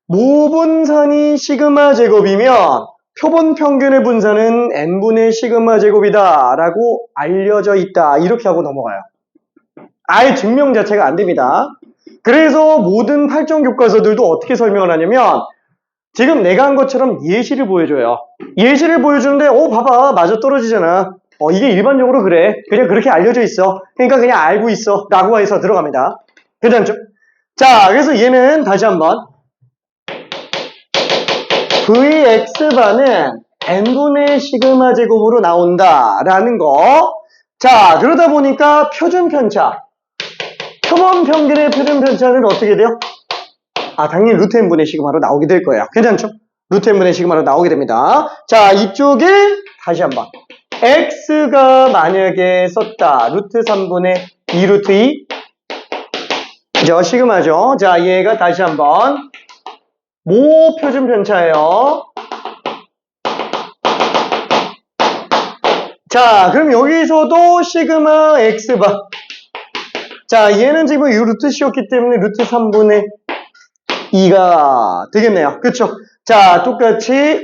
모분산이 시그마 제곱이면 표본 평균의 분산은 n분의 시그마 제곱이다 라고 알려져 있다 이렇게 하고 넘어가요. 아예 증명 자체가 안 됩니다. 그래서 모든 8종 교과서들도 어떻게 설명을 하냐면 지금 내가 한 것처럼 예시를 보여줘요. 예시를 보여주는데 봐봐 맞아떨어지잖아. 이게 일반적으로 그래. 그냥 그렇게 알려져 있어. 그러니까 그냥 알고 있어 라고 해서 들어갑니다. 괜찮죠? 자, 그래서 얘는 다시 한번 Vx바는 n분의 시그마 제곱으로 나온다라는 거. 자, 그러다 보니까 표준 편차. 표본 평균의 표준 편차는 어떻게 돼요? 당연히 루트 n분의 시그마로 나오게 될 거예요. 괜찮죠? 루트 n분의 시그마로 나오게 됩니다. 자, 이쪽에 다시 한번 x가 만약에 썼다. 루트 3분의 2 루트 2 저 시그마죠. 자, 얘가 다시 한번 모 표준 편차예요. 자, 그럼 여기서도 시그마 x바. 자, 얘는 지금 이 루트 c였기 때문에 루트 3분의 2가 되겠네요. 그쵸? 자, 똑같이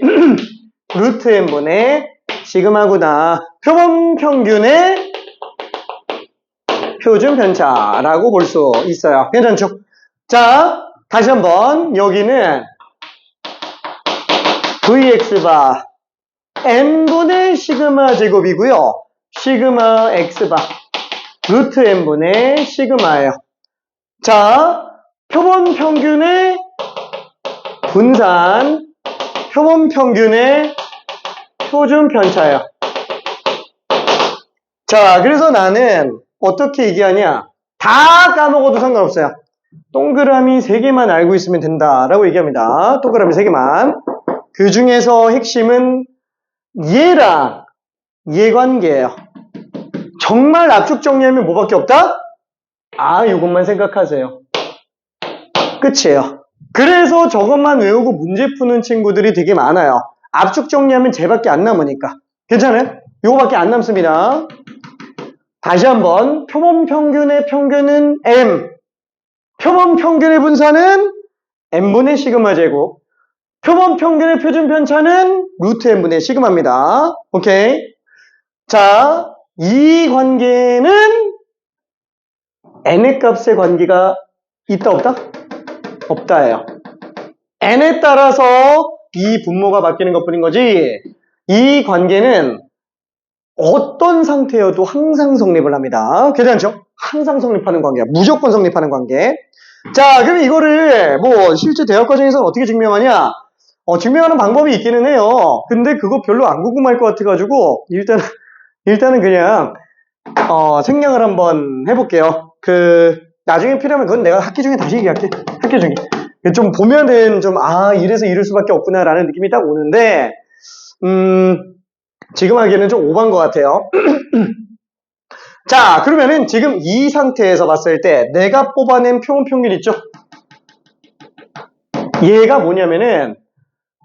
루트 n분의 시그마구나. 표본 평균의 표준 편차라고 볼 수 있어요. 괜찮죠? 자, 다시 한번 여기는 Vx바 n분의 시그마 제곱이고요. 시그마 x바 루트 n분의 시그마예요. 자, 표본 평균의 분산, 표본 평균의 표준 편차예요. 자, 그래서 나는 어떻게 얘기하냐? 다 까먹어도 상관없어요. 동그라미 3개만 알고 있으면 된다라고 얘기합니다. 동그라미 3개만. 그 중에서 핵심은 얘랑 얘 관계예요. 정말 압축 정리하면 뭐밖에 없다? 이것만 생각하세요. 끝이에요. 그래서 저것만 외우고 문제 푸는 친구들이 되게 많아요. 압축 정리하면 쟤밖에 안 남으니까. 괜찮아요? 요거밖에 안 남습니다. 다시 한번 표본 평균의 평균은 m, 표본 평균의 분산은 n분의 시그마 제곱, 표본 평균의 표준 편차는 루트 n분의 시그마입니다. 오케이. 자, 이 관계는 n의 값의 관계가 있다 없다? 없다예요. n에 따라서 이 분모가 바뀌는 것뿐인 거지 이 관계는 어떤 상태여도 항상 성립을 합니다. 괜찮죠? 항상 성립하는 관계야. 무조건 성립하는 관계. 자, 그럼 이거를 실제 대학 과정에서는 어떻게 증명하냐? 증명하는 방법이 있기는 해요. 근데 그거 별로 안 궁금할 것 같아가지고 일단은 그냥 생략을 한번 해볼게요. 나중에 필요하면 그건 내가 학기 중에 다시 얘기할게. 학기 중에. 좀 보면은 이래서 이럴 수밖에 없구나라는 느낌이 딱 오는데, 지금 하기에는 좀 오버한 것 같아요. 자, 그러면은 지금 이 상태에서 봤을 때 내가 뽑아낸 표본 평균 있죠? 얘가 뭐냐면은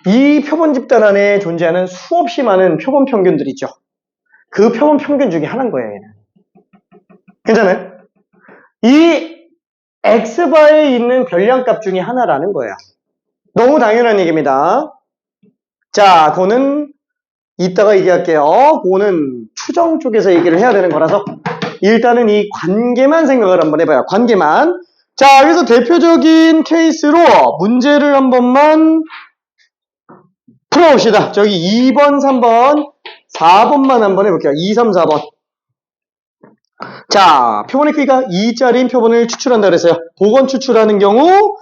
이 표본 집단 안에 존재하는 수없이 많은 표본 평균들 있죠? 그 표본 평균 중에 하나인 거예요, 얘는. 괜찮아요? 이 x바에 있는 별량값 중에 하나라는 거예요. 너무 당연한 얘기입니다. 자, 그거는 이따가 얘기할게요. 그거는 추정 쪽에서 얘기를 해야 되는 거라서 일단은 이 관계만 생각을 한번 해봐요. 관계만. 자, 그래서 대표적인 케이스로 문제를 한 번만 풀어봅시다. 저기 2번, 3번, 4번만 한번 해볼게요. 2, 3, 4번. 자, 표본의 크기가 2짜리인 표본을 추출한다 그랬어요. 복원 추출하는 경우,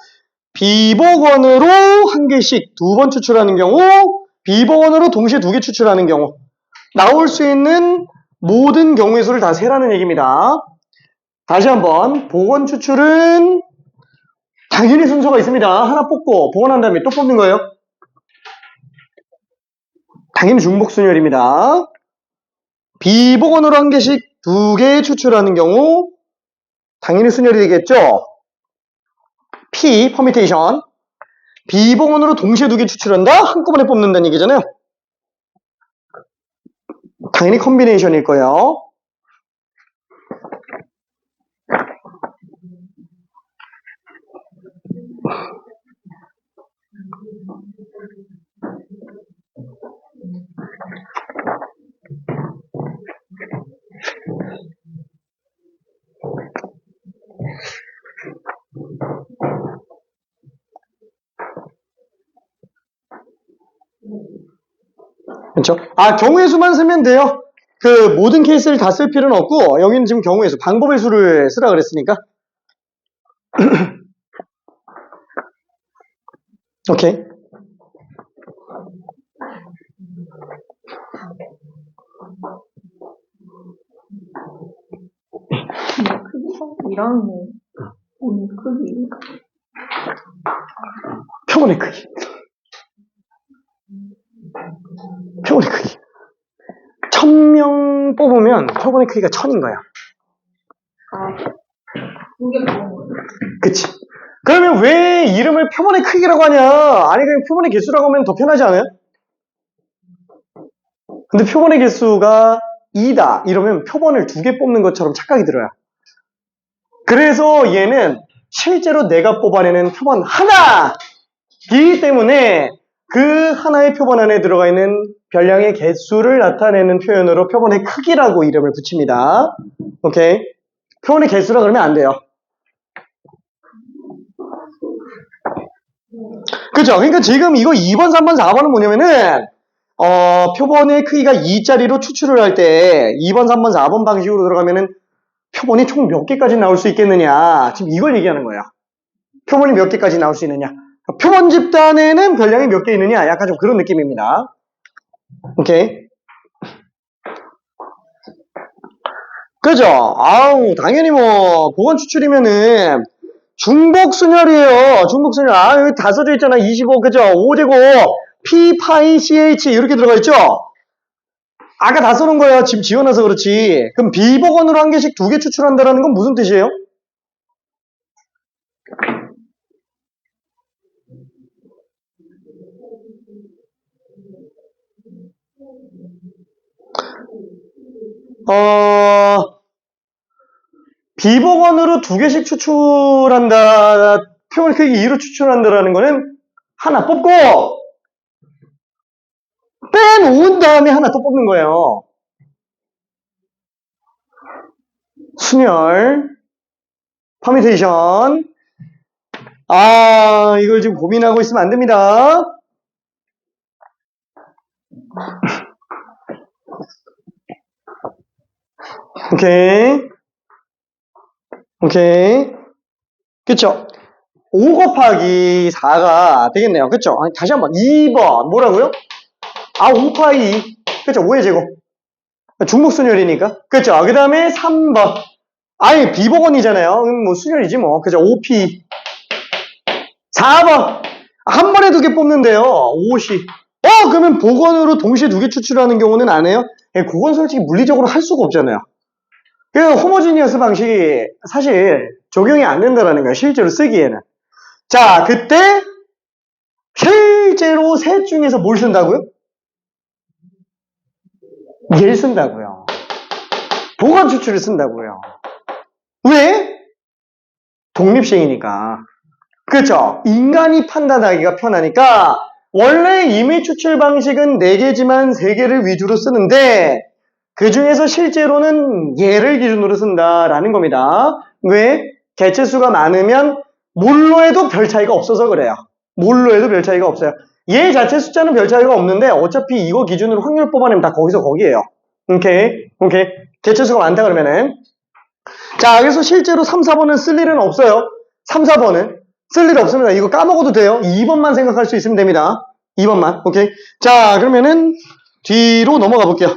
비복원으로 한 개씩 두 번 추출하는 경우, 비복원으로 동시에 두 개 추출하는 경우, 나올 수 있는 모든 경우의 수를 다 세라는 얘기입니다. 다시 한번, 복원 추출은 당연히 순서가 있습니다. 하나 뽑고, 복원한 다음에 또 뽑는 거예요. 당연히 중복순열입니다. 비복원으로 한 개씩 두 개 추출하는 경우 당연히 순열이 되겠죠. P, 퍼미테이션. 비복원으로 동시에 두 개 추출한다? 한꺼번에 뽑는다는 얘기잖아요. 당연히 컨비네이션일 거예요. 그렇죠? 아, 경우의 수만 쓰면 돼요. 그 모든 케이스를 다 쓸 필요는 없고 여기는 지금 경우의 수, 방법의 수를 쓰라 그랬으니까. 오케이. 이런 크기. 표본의 크기. 표본의 크기. 1000명 뽑으면 표본의 크기가 1000인 거야. 두개 먹은 거예요. 그치? 그러면 왜 이름을 표본의 크기라고 하냐? 아니, 그냥 표본의 개수라고 하면 더 편하지 않아요? 근데 표본의 개수가 2다. 이러면 표본을 두 개 뽑는 것처럼 착각이 들어요. 그래서 얘는 실제로 내가 뽑아내는 표본 하나이기 때문에 그 하나의 표본 안에 들어가 있는 별량의 개수를 나타내는 표현으로 표본의 크기라고 이름을 붙입니다. 오케이? 표본의 개수라 그러면 안 돼요. 그죠? 그러니까 지금 이거 2번, 3번, 4번은 뭐냐면은 표본의 크기가 2짜리로 추출을 할 때 2번, 3번, 4번 방식으로 들어가면은 표본이 총 몇 개까지 나올 수 있겠느냐. 지금 이걸 얘기하는 거야. 표본이 몇 개까지 나올 수 있느냐. 표본 집단에는 별량이 몇 개 있느냐. 약간 좀 그런 느낌입니다. 오케이. 그죠? 아우, 당연히 뭐, 복원 추출이면은, 중복순열이에요. 중복순열. 아, 여기 다 써져 있잖아. 25, 그죠? 5제곱, P, 파이, CH, 이렇게 들어가 있죠? 아까 다 써놓은 거예요. 지금 지워놔서 그렇지. 그럼 비복원으로 한 개씩 두 개 추출한다는 건 무슨 뜻이에요? 비복원으로 두 개씩 추출한다, 표본 크기 2로 추출한다라는 거는 하나 뽑고, 빼놓은 다음에 하나 또 뽑는 거예요. 순열, 퍼미테이션. 아, 이걸 지금 고민하고 있으면 안 됩니다. 오케이. 오케이. 그쵸? 5 곱하기 4가 되겠네요. 그쵸? 아니, 다시 한번. 2번. 뭐라고요? 아, 5파이. 그쵸? 5의 제곱. 중복순열이니까. 그쵸? 그 다음에 3번. 아니, 비복원이잖아요. 뭐, 순열이지 뭐. 그죠? 5p. 4번. 한 번에 두 개 뽑는데요. 5시. 그러면 복원으로 동시에 두 개 추출하는 경우는 안 해요? 그건 솔직히 물리적으로 할 수가 없잖아요. 그 호모지니어스 방식이 사실 적용이 안 된다는 거예요. 실제로 쓰기에는. 자, 그때 실제로 셋 중에서 뭘 쓴다고요? 얘를 쓴다고요. 복원 추출을 쓴다고요. 왜? 독립시행이니까. 그렇죠? 인간이 판단하기가 편하니까 원래 임의 추출 방식은 4개지만 3개를 위주로 쓰는데 그 중에서 실제로는 얘를 기준으로 쓴다라는 겁니다. 왜? 개체수가 많으면 뭘로 해도 별 차이가 없어서 그래요. 뭘로 해도 별 차이가 없어요. 얘 자체 숫자는 별 차이가 없는데 어차피 이거 기준으로 확률 뽑아내면 다 거기서 거기에요. 오케이. 개체수가 많다 그러면은. 자, 그래서 실제로 3, 4번은 쓸 일은 없어요. 3, 4번은 쓸 일 없습니다. 이거 까먹어도 돼요. 2번만 생각할 수 있으면 됩니다. 2번만. 오케이. 자, 그러면은 뒤로 넘어가 볼게요.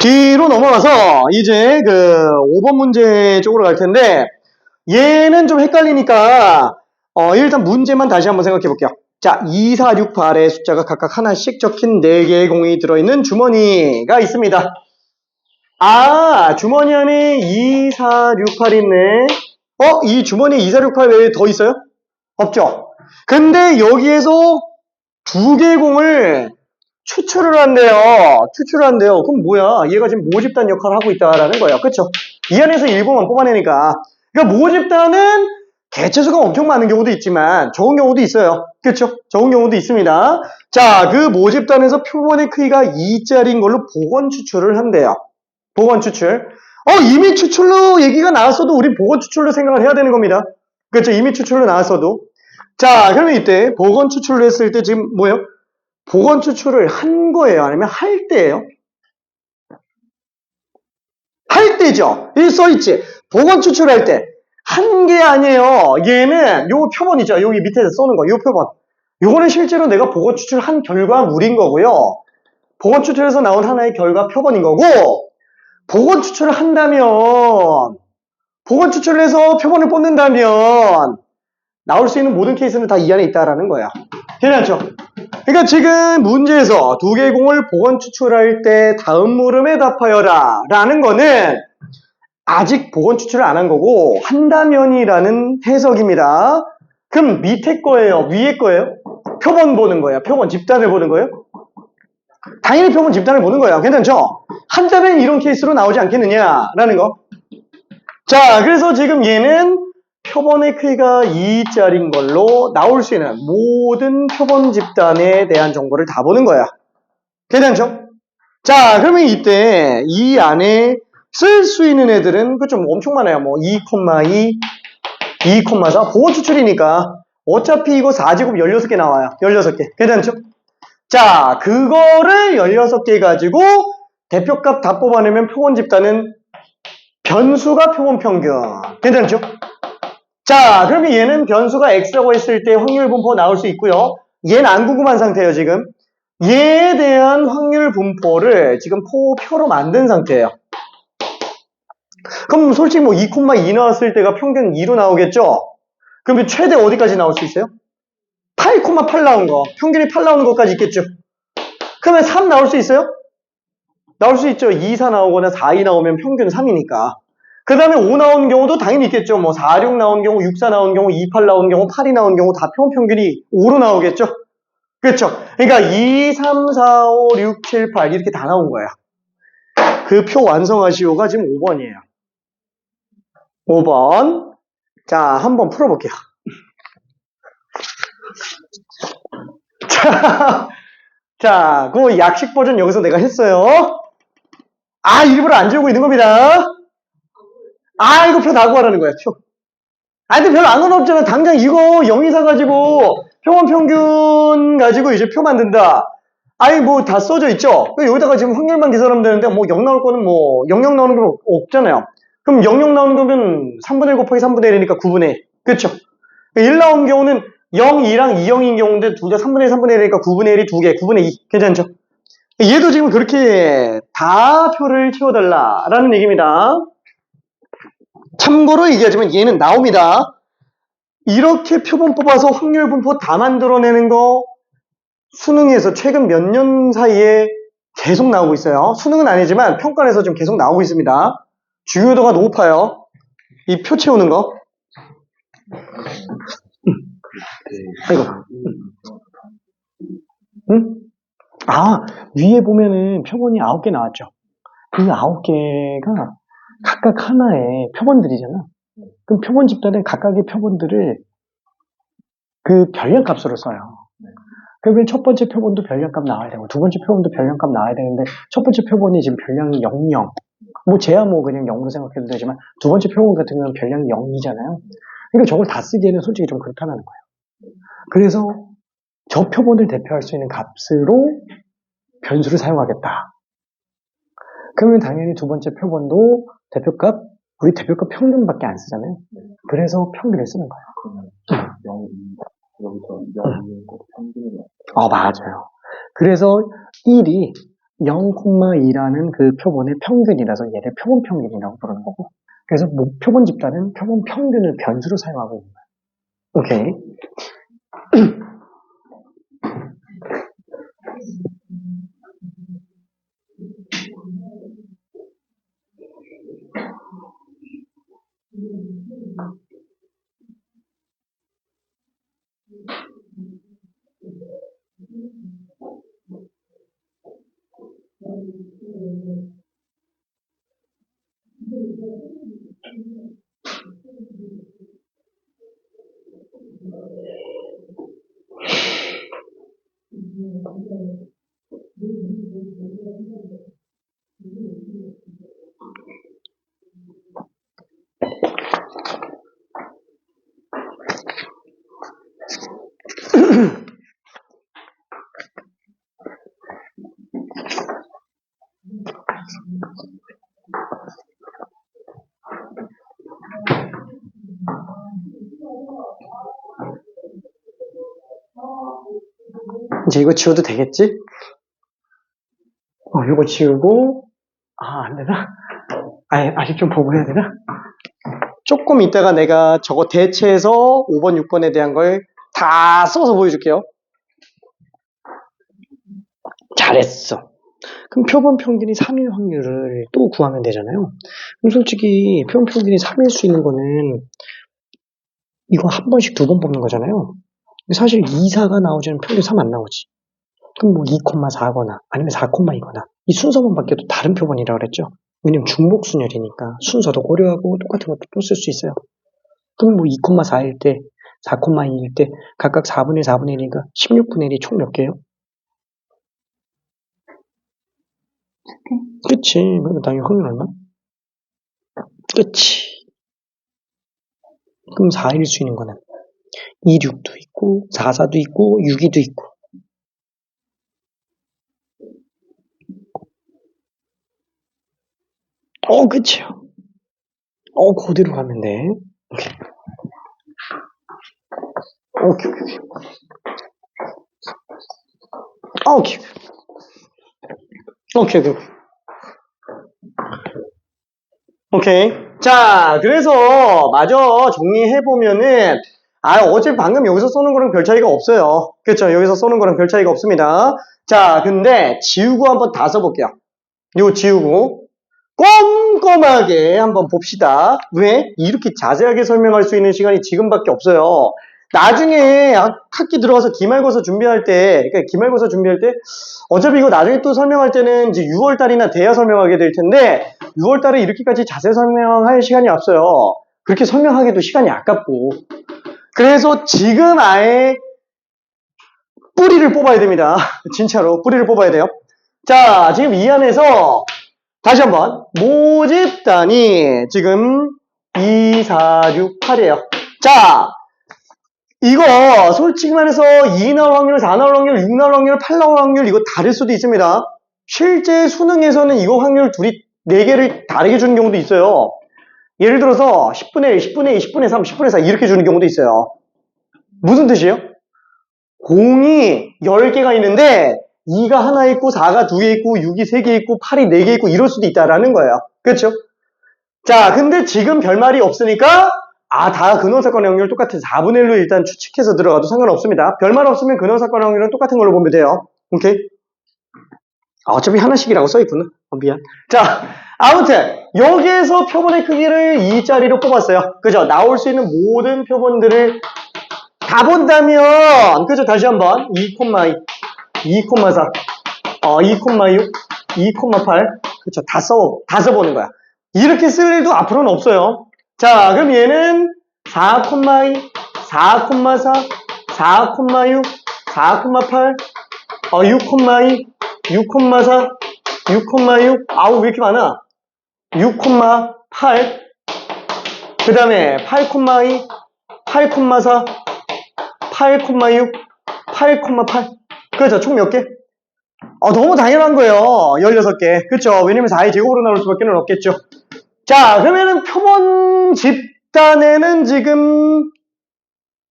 뒤로 넘어가서 이제 그 5번 문제 쪽으로 갈 텐데 얘는 좀 헷갈리니까 일단 문제만 다시 한번 생각해 볼게요. 자, 2, 4, 6, 8의 숫자가 각각 하나씩 적힌 4개의 공이 들어있는 주머니가 있습니다. 아, 주머니 안에 2, 4, 6, 8 있네. 이 주머니에 2, 4, 6, 8 외에 더 있어요? 없죠? 근데 여기에서 2개의 공을 추출을 한대요. 그럼 뭐야? 얘가 지금 모집단 역할을 하고 있다라는 거예요. 그쵸? 이 안에서 일부만 뽑아내니까. 그러니까 모집단은 개체수가 엄청 많은 경우도 있지만 적은 경우도 있어요. 그쵸? 적은 경우도 있습니다. 자, 그 모집단에서 표본의 크기가 2짜리인 걸로 복원 추출을 한대요. 복원 추출. 이미 추출로 얘기가 나왔어도 우린 복원 추출로 생각을 해야 되는 겁니다. 그렇죠? 이미 추출로 나왔어도. 자, 그러면 이때 복원 추출로 했을 때 지금 뭐예요? 복원 추출을 한 거예요? 아니면 할 때예요? 할 때죠. 여기 써있지. 복원 추출할 때. 한 게 아니에요. 얘는 요 표본이죠. 여기 밑에서 써는 거. 요 표본. 요거는 실제로 내가 복원 추출한 결과물인 거고요. 복원 추출에서 나온 하나의 결과 표본인 거고, 복원 추출을 한다면, 복원 추출을 해서 표본을 뽑는다면 나올 수 있는 모든 케이스는 다 이 안에 있다라는 거야. 괜찮죠? 그러니까 지금 문제에서 2개의 공을 복원 추출할 때 다음 물음에 답하여라 라는 거는 아직 복원 추출을 안 한 거고 한다면이라는 해석입니다. 그럼 밑에 거예요? 위에 거예요? 표본 보는 거예요? 표본 집단을 보는 거예요? 당연히 표본 집단을 보는 거예요. 괜찮죠? 한다면 이런 케이스로 나오지 않겠느냐라는 거. 자, 그래서 지금 얘는 표본의 크기가 2짜리인 걸로 나올 수 있는 모든 표본 집단에 대한 정보를 다 보는 거야. 괜찮죠? 자, 그러면 이때 이 안에 쓸 수 있는 애들은 그 좀 엄청 많아요. 뭐 2,2, 2,4 복원 추출이니까 어차피 이거 4제곱 16개 나와요. 16개. 괜찮죠? 자, 그거를 16개 가지고 대표값 다 뽑아내면 표본 집단은 변수가 표본 평균. 괜찮죠? 자, 그러면 얘는 변수가 x라고 했을 때 확률 분포 나올 수 있고요. 얘는 안 궁금한 상태예요, 지금. 얘에 대한 확률 분포를 지금 표로 만든 상태예요. 그럼 솔직히 뭐 2,2 나왔을 때가 평균 2로 나오겠죠? 그럼 최대 어디까지 나올 수 있어요? 8,8 나온 거. 평균이 8 나오는 것까지 있겠죠? 그러면 3 나올 수 있어요? 나올 수 있죠. 2, 4 나오거나 4, 2 나오면 평균 3이니까. 그 다음에 5 나오는 경우도 당연히 있겠죠. 뭐 4, 6 나오는 경우, 6, 4 나오는 경우, 2, 8 나오는 경우, 8이 나오는 경우 다 평균이 5로 나오겠죠. 그렇죠. 그러니까 2, 3, 4, 5, 6, 7, 8 이렇게 다 나온 거야. 그 표 완성하시오가 지금 5번이에요. 5번. 자, 한번 풀어볼게요. 자, 그 약식 버전 여기서 내가 했어요. 일부러 안 지우고 있는 겁니다. 이거 표 다 구하라는 거야, 표. 근데 별로 안 어렵잖아. 당장 이거 0 이사 가지고 표본 평균 가지고 이제 표 만든다. 뭐 다 써져 있죠? 여기다가 지금 확률만 계산하면 되는데 뭐 0 나올 거는 뭐 00 나오는 거 없잖아요. 그럼 00 나오는 거면 3분의 1 곱하기 3분의 1이니까 9분의 1. 그쵸? 1 나오는 경우는 0, 2랑 2,0인 경우인데 둘 다 3분의 1, 3분의 1이니까 9분의 1이 2개, 9분의 2. 괜찮죠? 얘도 지금 그렇게 다 표를 채워달라라는 얘기입니다. 참고로 얘기하자면 얘는 나옵니다. 이렇게 표본 뽑아서 확률 분포 다 만들어내는 거 수능에서 최근 몇 년 사이에 계속 나오고 있어요. 수능은 아니지만 평가에서 좀 계속 나오고 있습니다. 중요도가 높아요. 이 표 채우는 거. 아이고. 응? 위에 보면은 표본이 9개 나왔죠. 그 9개가 각각 하나의 표본들이잖아. 그럼 표본 집단은 각각의 표본들을 그 별량값으로 써요. 그러면 첫 번째 표본도 별량값 나와야 되고, 두 번째 표본도 별량값 나와야 되는데, 첫 번째 표본이 지금 별량이 00. 뭐, 쟤야 뭐 그냥 0으로 생각해도 되지만, 두 번째 표본 같은 경우는 별량이 0이잖아요. 그러니까 저걸 다 쓰기에는 솔직히 좀 그렇다는 거예요. 그래서 저 표본을 대표할 수 있는 값으로 변수를 사용하겠다. 그러면 당연히 두 번째 표본도 대표값, 우리 대표값 평균밖에 안 쓰잖아요. 그래서 평균을 쓰는 거예요. 0, 2, 여기서 0, 2는 꼭 평균이 맞아요. 그래서 1이 0,2라는 그 표본의 평균이라서 얘를 표본 평균이라고 부르는 거고. 그래서 뭐 표본 집단은 표본 평균을 변수로 사용하고 있는 거예요. 오케이. 이제 이거 지워도 되겠지? 이거 지우고, 안 되나? 아직 좀 보고 해야 되나? 조금 이따가 내가 저거 대체해서 5번, 6번에 대한 걸 다 써서 보여줄게요. 잘했어. 그럼 표본 평균이 3일 확률을 또 구하면 되잖아요. 그럼 솔직히 표본 평균이 3일 수 있는 거는 이거 한 번씩 두 번 뽑는 거잖아요. 사실 2, 4가 나오지는 평균 3 안 나오지. 그럼 뭐 2,4거나 아니면 4,2거나 이 순서만 바뀌어도 다른 표본이라고 그랬죠. 왜냐면 중복순열이니까 순서도 고려하고 똑같은 것도 또 쓸 수 있어요. 그럼 뭐 2,4일 때, 4,2일 때 각각 4분의 4분의 1이니까 16분의 1이 총 몇 개예요? 그치. 그러면 당연히 확률 얼마? 그치. 그럼 4일 수 있는 거는 2, 6도 있고 4, 4도 있고 6, 2도 있고. 그치요. 그대로 가면 돼. 오케이. 오케이. 자, 그래서 마저 정리해보면은, 어차피 방금 여기서 쏘는 거랑 별 차이가 없어요. 그쵸? 여기서 쏘는 거랑 별 차이가 없습니다. 자, 근데 지우고 한번 다 써볼게요. 이거 지우고 꼼꼼하게 한번 봅시다. 왜? 이렇게 자세하게 설명할 수 있는 시간이 지금밖에 없어요. 나중에 학기 들어가서 기말고사 준비할 때, 어차피 이거 나중에 또 설명할 때는 이제 6월달이나 돼야 설명하게 될 텐데, 6월달에 이렇게까지 자세히 설명할 시간이 없어요. 그렇게 설명하기도 시간이 아깝고. 그래서 지금 아예 뿌리를 뽑아야 됩니다. 진짜로 뿌리를 뽑아야 돼요. 자, 지금 이 안에서 다시 한번 모집단이 지금 2, 4, 6, 8이에요. 자, 이거 솔직히 말해서 2 나올 확률, 4 나올 확률, 6 나올 확률, 8 나올 확률 이거 다를 수도 있습니다. 실제 수능에서는 이거 확률 둘이 4개를 다르게 주는 경우도 있어요. 예를 들어서 10분의 1, 10분의 2, 10분의 3, 10분의 4 이렇게 주는 경우도 있어요. 무슨 뜻이에요? 공이 10개가 있는데 2가 하나 있고 4가 2개 있고 6이 3개 있고 8이 4개 있고 이럴 수도 있다라는 거예요. 그렇죠? 자, 근데 지금 별말이 없으니까 다 근원사건의 확률 똑같은 4분의 1로 일단 추측해서 들어가도 상관없습니다. 별말 없으면 근원사건의 확률은 똑같은 걸로 보면 돼요. 오케이? 어차피 하나씩이라고 써있구나. 미안. 자, 아무튼 여기에서 표본의 크기를 2짜리로 뽑았어요. 그죠? 나올 수 있는 모든 표본들을 다 본다면, 그죠? 다시 한번 2,2, 2,4, 2,6, 2,8 그쵸? 다 써보는 거야. 이렇게 쓸 일도 앞으로는 없어요. 자, 그럼 얘는 4,2, 4,4, 4,6, 4,8, 6,2, 6,4, 6,6, 아우, 왜 이렇게 많아? 6,8, 그 다음에 8,2, 8,4, 8,6, 8,8. 그렇죠. 총 몇 개? 너무 당연한 거예요. 16개. 그렇죠. 왜냐면 4의 제곱으로 나올 수밖에 없겠죠. 자, 그러면은 표본 집단에는 지금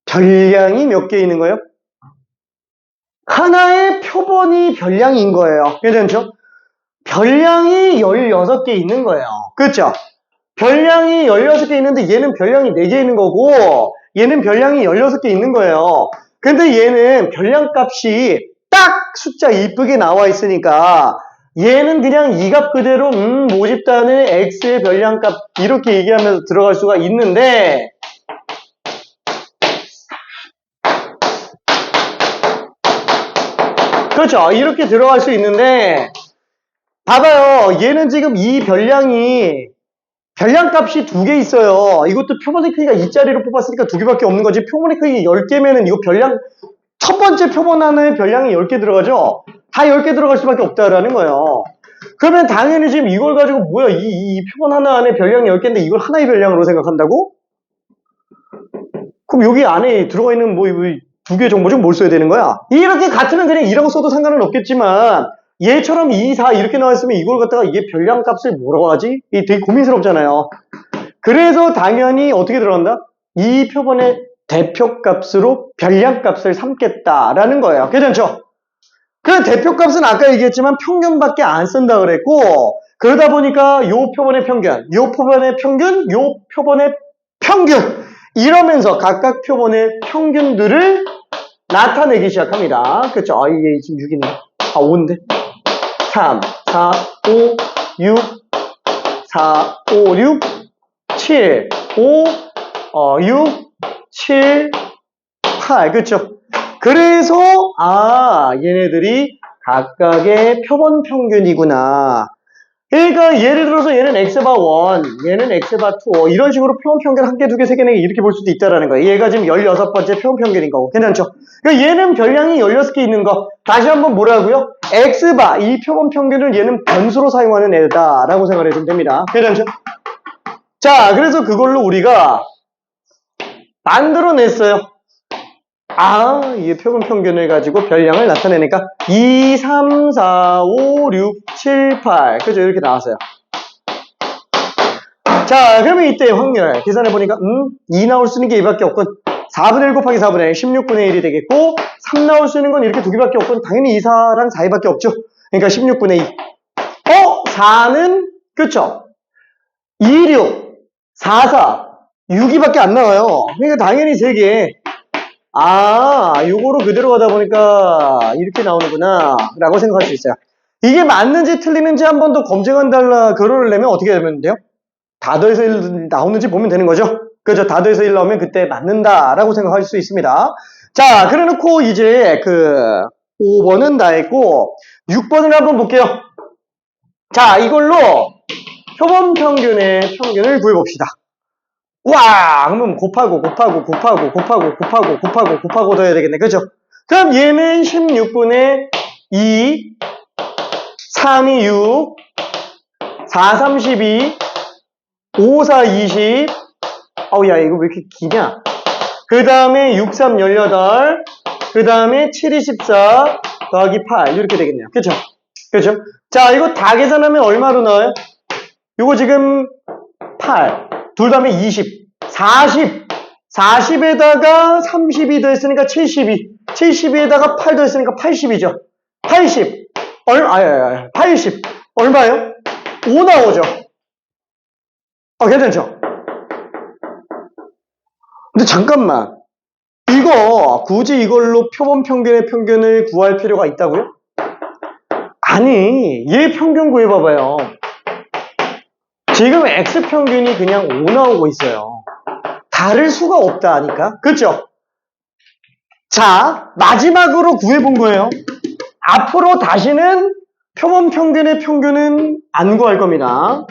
별량이 몇 개 있는 거예요? 하나의 표본이 별량인 거예요. 괜찮죠? 별량이 16개 있는 거예요. 그렇죠? 별량이 16개 있는데 얘는 별량이 4개 있는 거고 얘는 별량이 16개 있는 거예요. 근데 얘는 별량 값이 딱 숫자 이쁘게 나와 있으니까 얘는 그냥 이 값 그대로 모집단의 x의 별량 값 이렇게 얘기하면서 들어갈 수가 있는데 그렇죠. 이렇게 들어갈 수 있는데 봐봐요. 얘는 지금 이 별량이 별량값이 2개 있어요. 이것도 표본의 크기가 2짜리로 뽑았으니까 2개밖에 없는 거지. 표본의 크기 10개면은 이거 별량, 첫 번째 표본 하나에 별량이 10개 들어가죠? 다 10개 들어갈 수밖에 없다라는 거예요. 그러면 당연히 지금 이걸 가지고 뭐야, 이 표본 하나 안에 별량이 10개인데 이걸 하나의 별량으로 생각한다고? 그럼 여기 안에 들어가 있는 뭐 2개 정보 중 뭘 써야 되는 거야? 이렇게 같으면 그냥 이라고 써도 상관은 없겠지만 얘처럼 2, 4 이렇게 나왔으면 이걸 갖다가 이게 별량 값을 뭐라고 하지? 이게 되게 고민스럽잖아요. 그래서 당연히 어떻게 들어간다? 이 표본의 대표값으로 별량 값을 삼겠다라는 거예요. 괜찮죠? 그 대표값은 아까 얘기했지만 평균밖에 안 쓴다 그랬고 그러다 보니까 요 표본의 평균, 요 표본의 평균, 요 표본의 평균 이러면서 각각 표본의 평균들을 나타내기 시작합니다. 그렇죠? 이게 지금 6이네. 5인데. 3, 4, 5, 6, 4, 5, 6, 7, 5, 6, 7, 8. 그렇죠? 그래서, 얘네들이 각각의 표본 평균이구나. 그러니까 예를 들어서 얘는 x바 1, 얘는 x바 2 이런 식으로 표본 평균 1개, 2개, 3개, 4개 이렇게 볼 수도 있다라는 거예요. 얘가 지금 16번째 표본 평균인 거고. 괜찮죠? 그러니까 얘는 별량이 16개 있는 거. 다시 한번 뭐라고요? x바, 이 표본 평균을 얘는 변수로 사용하는 애다라고 생각을 해주면 됩니다. 괜찮죠? 자, 그래서 그걸로 우리가 만들어냈어요. 이 표본 평균을 가지고 별량을 나타내니까 2, 3, 4, 5, 6, 7, 8 그죠? 이렇게 나왔어요. 자, 그러면 이때 확률 계산해보니까 2 나올 수 있는 게 2밖에 없군. 4분의 1 곱하기 4분의 1 16분의 1이 되겠고 3 나올 수 있는 건 이렇게 2개밖에 없군. 당연히 2, 4랑 4밖에 없죠. 그러니까 16분의 2 4는 그쵸? 2, 6 4, 4 6이밖에 안 나와요. 그러니까 당연히 3개 요거로 그대로 가다 보니까 이렇게 나오는구나 라고 생각할 수 있어요. 이게 맞는지 틀리는지 한 번 더 검증한달라 글을 내면 어떻게 되면 돼요? 다 더해서 1 나오는지 보면 되는 거죠. 그죠? 다 더해서 1 나오면 그때 맞는다 라고 생각할 수 있습니다. 자, 그래 놓고 이제 5번은 다 했고 6번을 한번 볼게요. 자, 이걸로 표본 평균의 평균을 구해봅시다. 와! 그러면 곱하고 더 해야 되겠네. 그죠? 그럼 얘는 16분의 2, 3이 6, 4, 32, 5, 4, 20. 야, 이거 왜 이렇게 기냐? 그 다음에 6, 3, 18. 그 다음에 7, 2, 14. 더하기 8. 이렇게 되겠네요. 그죠? 그죠? 자, 이거 다 계산하면 얼마로 나와요? 이거 지금 8. 둘 다음에 20. 40. 40에다가 32 더했으니까 72. 72에다가 8 더했으니까 80이죠. 80. 80. 얼마요? 5 나오죠. 괜찮죠? 근데 잠깐만. 이거 굳이 이걸로 표본 평균의 평균을 구할 필요가 있다고요? 아니, 얘 평균 구해봐봐요. 지금 X평균이 그냥 5 나오고 있어요. 다를 수가 없다니까. 그렇죠? 자, 마지막으로 구해본 거예요. 앞으로 다시는 표본 평균의 평균은 안 구할 겁니다.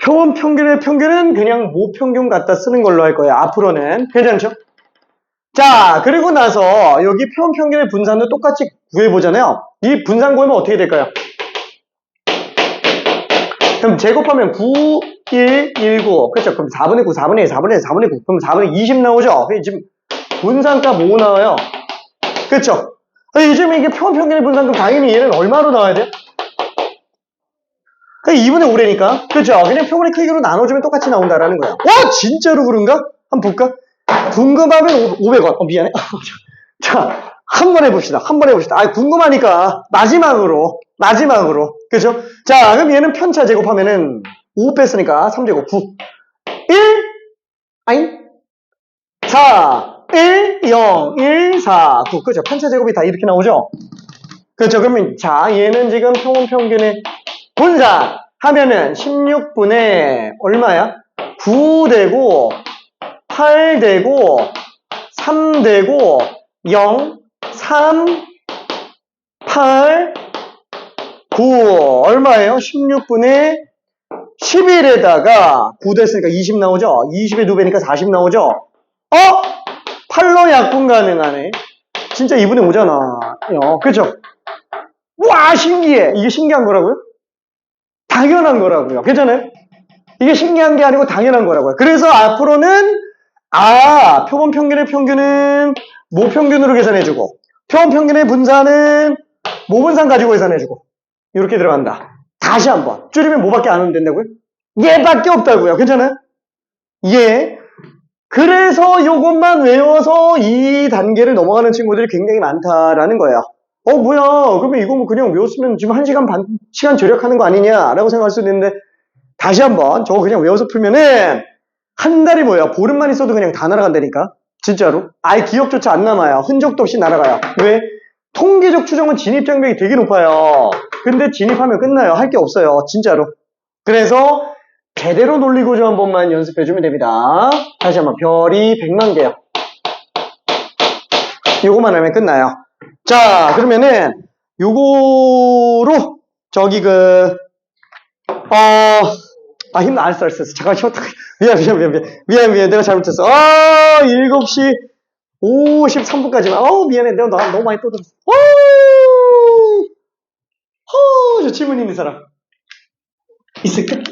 표본 평균의 평균은 그냥 모평균 갖다 쓰는 걸로 할 거예요. 앞으로는. 괜찮죠? 자, 그리고 나서 여기 표본 평균의 분산도 똑같이 구해보잖아요. 이 분산 구하면 어떻게 될까요? 그럼 제곱하면 9, 1, 1, 9. 그렇죠? 그럼 4분의 9, 4분의 1, 4분의 1, 4분의 9. 그럼 4분의 20 나오죠? 지금 분산값 뭐 나와요? 그렇죠? 요즘 이게 표본 평균의 분산금 당연히 얘는 얼마로 나와야 돼요? 2분의 5래니까. 그렇죠? 그냥 표본의 크기로 나눠주면 똑같이 나온다라는 거야. 진짜로 그런가? 한번 볼까? 궁금하면 500원. 미안해. 자, 한 번 해봅시다. 궁금하니까. 마지막으로. 그죠? 자, 그럼 얘는 편차 제곱하면은 5 뺐으니까 3제곱 9. 1, 아잉? 4, 1, 0, 1, 4, 9. 그죠? 편차 제곱이 다 이렇게 나오죠? 그렇죠? 그러면, 자, 얘는 지금 표본 평균의 분산 하면은 16분의 얼마야? 9 되고, 8 되고, 3 되고, 0, 3, 8, 9. 얼마예요? 16분의 11에다가 9 됐으니까 20 나오죠? 20에 2배니까 40 나오죠? 8로 약분 가능하네. 진짜 2분의 5잖아. 그죠? 와, 신기해. 이게 신기한 거라고요? 당연한 거라고요. 괜찮아요? 이게 신기한 게 아니고 당연한 거라고요. 그래서 앞으로는 표본 평균의 평균은 모평균으로 계산해주고 표본 평균의 분산은 모분산 가지고 계산해주고 이렇게 들어간다. 다시 한번 줄이면 뭐밖에 안 하면 된다고요? 얘밖에 없다고요. 괜찮아요? 예. 그래서 요것만 외워서 이 단계를 넘어가는 친구들이 굉장히 많다라는 거예요. 뭐야, 그러면 이거 뭐 그냥 외웠으면 지금 1시간 반 시간 절약하는 거 아니냐라고 생각할 수도 있는데, 다시 한번 저거 그냥 외워서 풀면은 한 달이 뭐야, 보름만 있어도 그냥 다 날아간다니까. 진짜로. 아예 기억조차 안 남아요. 흔적도 없이 날아가요. 왜? 통계적 추정은 진입 장벽이 되게 높아요. 근데 진입하면 끝나요. 할 게 없어요. 진짜로. 그래서 제대로 논리구조 한 번만 연습해주면 됩니다. 다시 한번 별이 100만 개요. 요거만 하면 끝나요. 자, 그러면은 요거로 저기 알았어. 잠깐 쉬었다. 미안. 내가 잘못했어. 7시 53분까지만. 미안해. 내가 너무 많이 떠들었어. 저 질문 있는 사람 있을까?